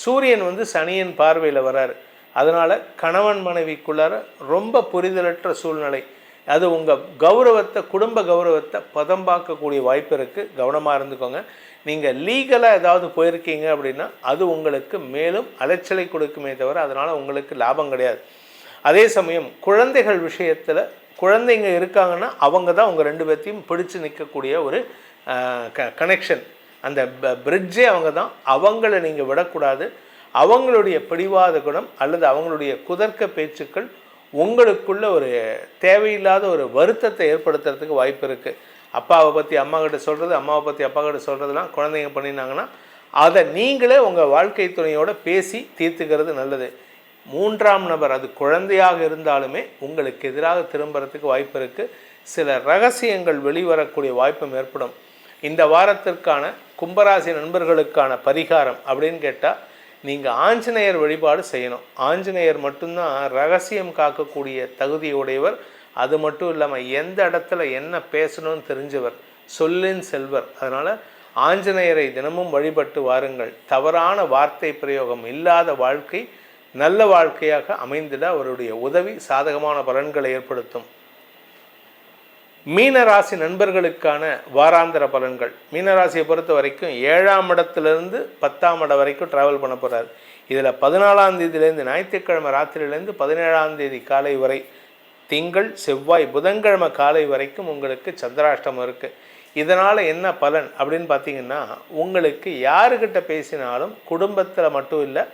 சூரியன் சனியின் பார்வையில் வராரு. அதனால் கணவன் மனைவிக்குள்ளார ரொம்ப புரிதலற்ற சூழ்நிலை. அது உங்கள் கௌரவத்தை, குடும்ப கௌரவத்தை பதம்பாக்கக்கூடிய வாய்ப்பு இருக்குது. கவனமாக இருந்துக்கோங்க. நீங்கள் லீகலாக ஏதாவது போயிருக்கீங்க அப்படின்னா அது உங்களுக்கு மேலும் அலைச்சலை கொடுக்குமே தவிர அதனால் உங்களுக்கு லாபம் கிடையாது. அதே சமயம் குழந்தைகள் விஷயத்தில், குழந்தைங்க இருக்காங்கன்னா அவங்க தான் உங்கள் 2 பேர்த்தையும் பிடிச்சு நிற்கக்கூடிய ஒரு கனெக்ஷன், அந்த பிரிட்ஜே அவங்க தான். அவங்கள நீங்கள் விடக்கூடாது. அவங்களுடைய பிடிவாத குணம் அல்லது அவங்களுடைய குதர்க்க பேச்சுக்கள் உங்களுக்குள்ள ஒரு தேவையில்லாத ஒரு வருத்தத்தை ஏற்படுத்துறதுக்கு வாய்ப்பு இருக்குது. அப்பாவை பற்றி அம்மா கிட்ட சொல்கிறது, அம்மாவை பற்றி அப்பா கிட்ட சொல்கிறதுலாம் குழந்தைங்க பண்ணினாங்கன்னா அதை நீங்களே உங்கள் வாழ்க்கை துணையோடு பேசி தீர்த்துக்கிறது நல்லது. 3ஆம் நபர், அது குழந்தையாக இருந்தாலுமே உங்களுக்கு எதிராக திரும்புறதுக்கு வாய்ப்பு இருக்குது. சில ரகசியங்கள் வெளிவரக்கூடிய வாய்ப்பும் ஏற்படும். இந்த வாரத்திற்கான கும்பராசி நண்பர்களுக்கான பரிகாரம் அப்படின்னு கேட்டால், நீங்கள் ஆஞ்சநேயர் வழிபாடு செய்யணும். ஆஞ்சநேயர் மட்டும்தான் ரகசியம் காக்கக்கூடிய தகுதியுடையவர். அது மட்டும் இல்லாமல் எந்த இடத்துல என்ன பேசணும்னு தெரிஞ்சவர், சொல்லின் செல்வர். அதனால் ஆஞ்சநேயரை தினமும் வழிபட்டு வாருங்கள். தவறான வார்த்தை பிரயோகம் இல்லாத வாழ்க்கை நல்ல வாழ்க்கையாக அமைந்திட அவருடைய உதவி சாதகமான பலன்களை ஏற்படுத்தும். மீனராசி நண்பர்களுக்கான வாராந்திர பலன்கள். மீனராசியை பொறுத்த வரைக்கும் 7ஆம் இடத்துலேருந்து 10ஆம் இடம் வரைக்கும் ட்ராவல் பண்ண போகிறார். இதில் 14ஆம் தேதியிலேருந்து, ஞாயிற்றுக்கிழமை ராத்திரியிலேருந்து 17ஆம் தேதி காலை வரை, திங்கள், செவ்வாய், புதன்கிழமை காலை வரைக்கும் உங்களுக்கு சந்திராஷ்டமம் இருக்குது. இதனால் என்ன பலன் அப்படின்னு பார்த்தீங்கன்னா, உங்களுக்கு யாருக்கிட்ட பேசினாலும் குடும்பத்தில் மட்டும் இல்லை,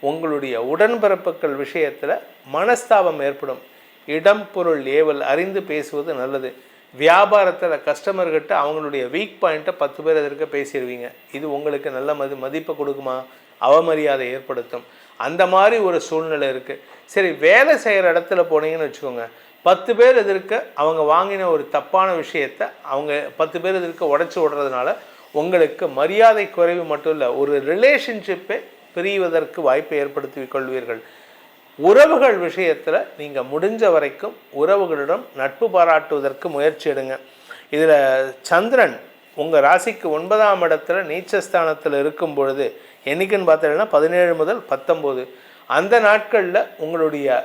உங்களுடைய உடன்பிறப்புகள் விஷயத்தில் மனஸ்தாபம் ஏற்படும். இடம் பொருள் ஏவல் அறிந்து பேசுவது நல்லது. வியாபாரத்தில் கஸ்டமர்கிட்ட அவங்களுடைய வீக் பாயிண்ட்டை 10 பேர் எதிர்க்க பேசிடுவீங்க. இது உங்களுக்கு நல்ல மதிப்பை கொடுக்குமா? அவமரியாதை ஏற்படுத்தும். அந்த மாதிரி ஒரு சூழ்நிலை இருக்குது. சரி, வேலை செய்கிற இடத்துல போனீங்கன்னு வச்சுக்கோங்க, 10 பேர் எதிர்க்க அவங்க வாங்கின ஒரு தப்பான விஷயத்தை அவங்க 10 பேர் எதிர்க்க உடச்சி விடுறதுனால உங்களுக்கு மரியாதை குறைவு மட்டும் இல்லை, ஒரு ரிலேஷன்ஷிப்பை பிரிவதற்கு வாய்ப்பை ஏற்படுத்தி கொள்வீர்கள். உறவுகள் விஷயத்தில் நீங்கள் முடிஞ்ச வரைக்கும் உறவுகளிடம் நட்பு பாராட்டுவதற்கு முயற்சி எடுங்க. இதில் சந்திரன் உங்கள் ராசிக்கு 9ஆம் இடத்துல நீச்சஸ்தானத்தில் இருக்கும் பொழுது என்றைக்குன்னு பார்த்தீங்கன்னா 17 முதல் 19 அந்த நாட்களில் உங்களுடைய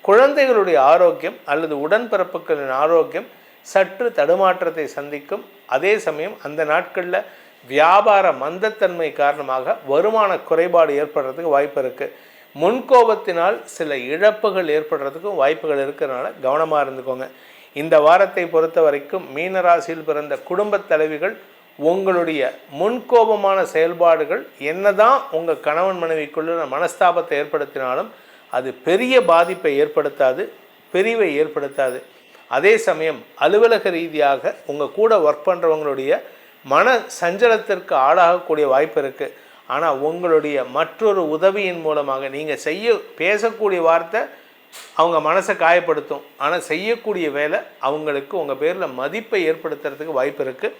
குழந்தைகளுடைய ஆரோக்கியம் அல்லது உடன்பிறப்புகளின் ஆரோக்கியம் சற்று தடுமாற்றத்தை சந்திக்கும். அதே சமயம் அந்த நாட்களில் வியாபார மந்தத்தன்மை காரணமாக வருமான குறைபாடு ஏற்படுறதுக்கு வாய்ப்பு இருக்குது. முன்கோபத்தினால் சில இழப்புகள் ஏற்படுறதுக்கும் வாய்ப்புகள் இருக்கிறதுனால கவனமாக இருந்துக்கோங்க. இந்த வாரத்தை பொறுத்த வரைக்கும் மீனராசியில் பிறந்த குடும்பத் தலைவிகள் உங்களுடைய முன்கோபமான செயல்பாடுகள் என்னதான் உங்கள் கணவன் மனைவிக்குள்ள மனஸ்தாபத்தை ஏற்படுத்தினாலும் அது பெரிய பாதிப்பை ஏற்படுத்தாது, பிரிவை ஏற்படுத்தாது. அதே சமயம் அலுவலக ரீதியாக உங்கள் கூட ஒர்க் பண்ணுறவங்களுடைய மன சஞ்சலத்திற்கு ஆளாகக்கூடிய வாய்ப்பு இருக்குது. ஆனால் உங்களுடைய மற்றொரு உதவியின் மூலமாக நீங்கள் பேசக்கூடிய வார்த்தை அவங்க மனசை காயப்படுத்தும், ஆனால் செய்யக்கூடிய வேலை அவங்களுக்கு உங்கள் பேரில் மதிப்பை ஏற்படுத்துறதுக்கு வாய்ப்பு இருக்குது.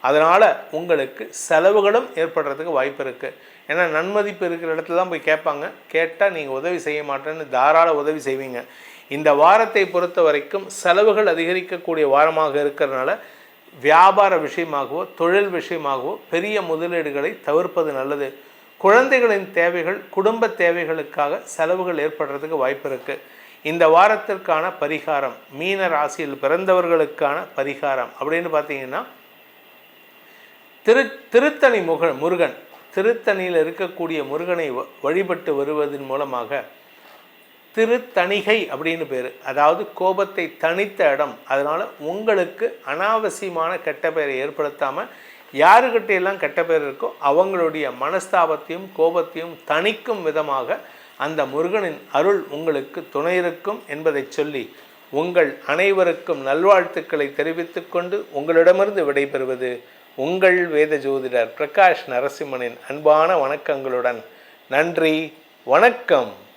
அதனால் உங்களுக்கு செலவுகளும் ஏற்படுறதுக்கு வாய்ப்பு இருக்குது. ஏன்னா நன்மதிப்பு இருக்கிற இடத்துல தான் போய் கேட்பாங்க, கேட்டால் நீங்கள் உதவி செய்ய மாட்டேன்னு தாராள உதவி செய்வீங்க. இந்த வாரத்தை பொறுத்த வரைக்கும் செலவுகள் அதிகரிக்கக்கூடிய வாரமாக இருக்கிறதுனால வியாபார விஷயமாகவோ தொழில் விஷயமாகவோ பெரிய முதலீடுகளை தவிர்ப்பது நல்லது. குழந்தைகளின் தேவைகள், குடும்ப தேவைகளுக்காக செலவுகள் ஏற்படுறதுக்கு வாய்ப்பு இருக்குது. இந்த வாரத்திற்கான பரிகாரம், மீன ராசியில் பிறந்தவர்களுக்கான பரிகாரம் அப்படின்னு பார்த்தீங்கன்னா திருத்தணி முருகன், திருத்தணியில் இருக்கக்கூடிய முருகனை வழிபட்டு வருவதன் மூலமாக திருத்தணிகை அப்படின்னு பேர், அதாவது கோபத்தை தணித்த இடம். அதனால் உங்களுக்கு அனாவசியமான கெட்ட பெயரை ஏற்படுத்தாமல் யாருக்கிட்டையெல்லாம் கெட்ட பெயர் இருக்கோ அவங்களுடைய மனஸ்தாபத்தையும் கோபத்தையும் தணிக்கும் விதமாக அந்த முருகனின் அருள் உங்களுக்கு துணை இருக்கும் என்பதை சொல்லி உங்கள் அனைவருக்கும் நல்வாழ்த்துக்களை தெரிவித்துக் கொண்டு உங்களிடமிருந்து விடைபெறுவது உங்கள் வேத ஜோதிடர் பிரகாஷ் நரசிம்மனின் அன்பான வணக்கங்களுடன். நன்றி, வணக்கம்.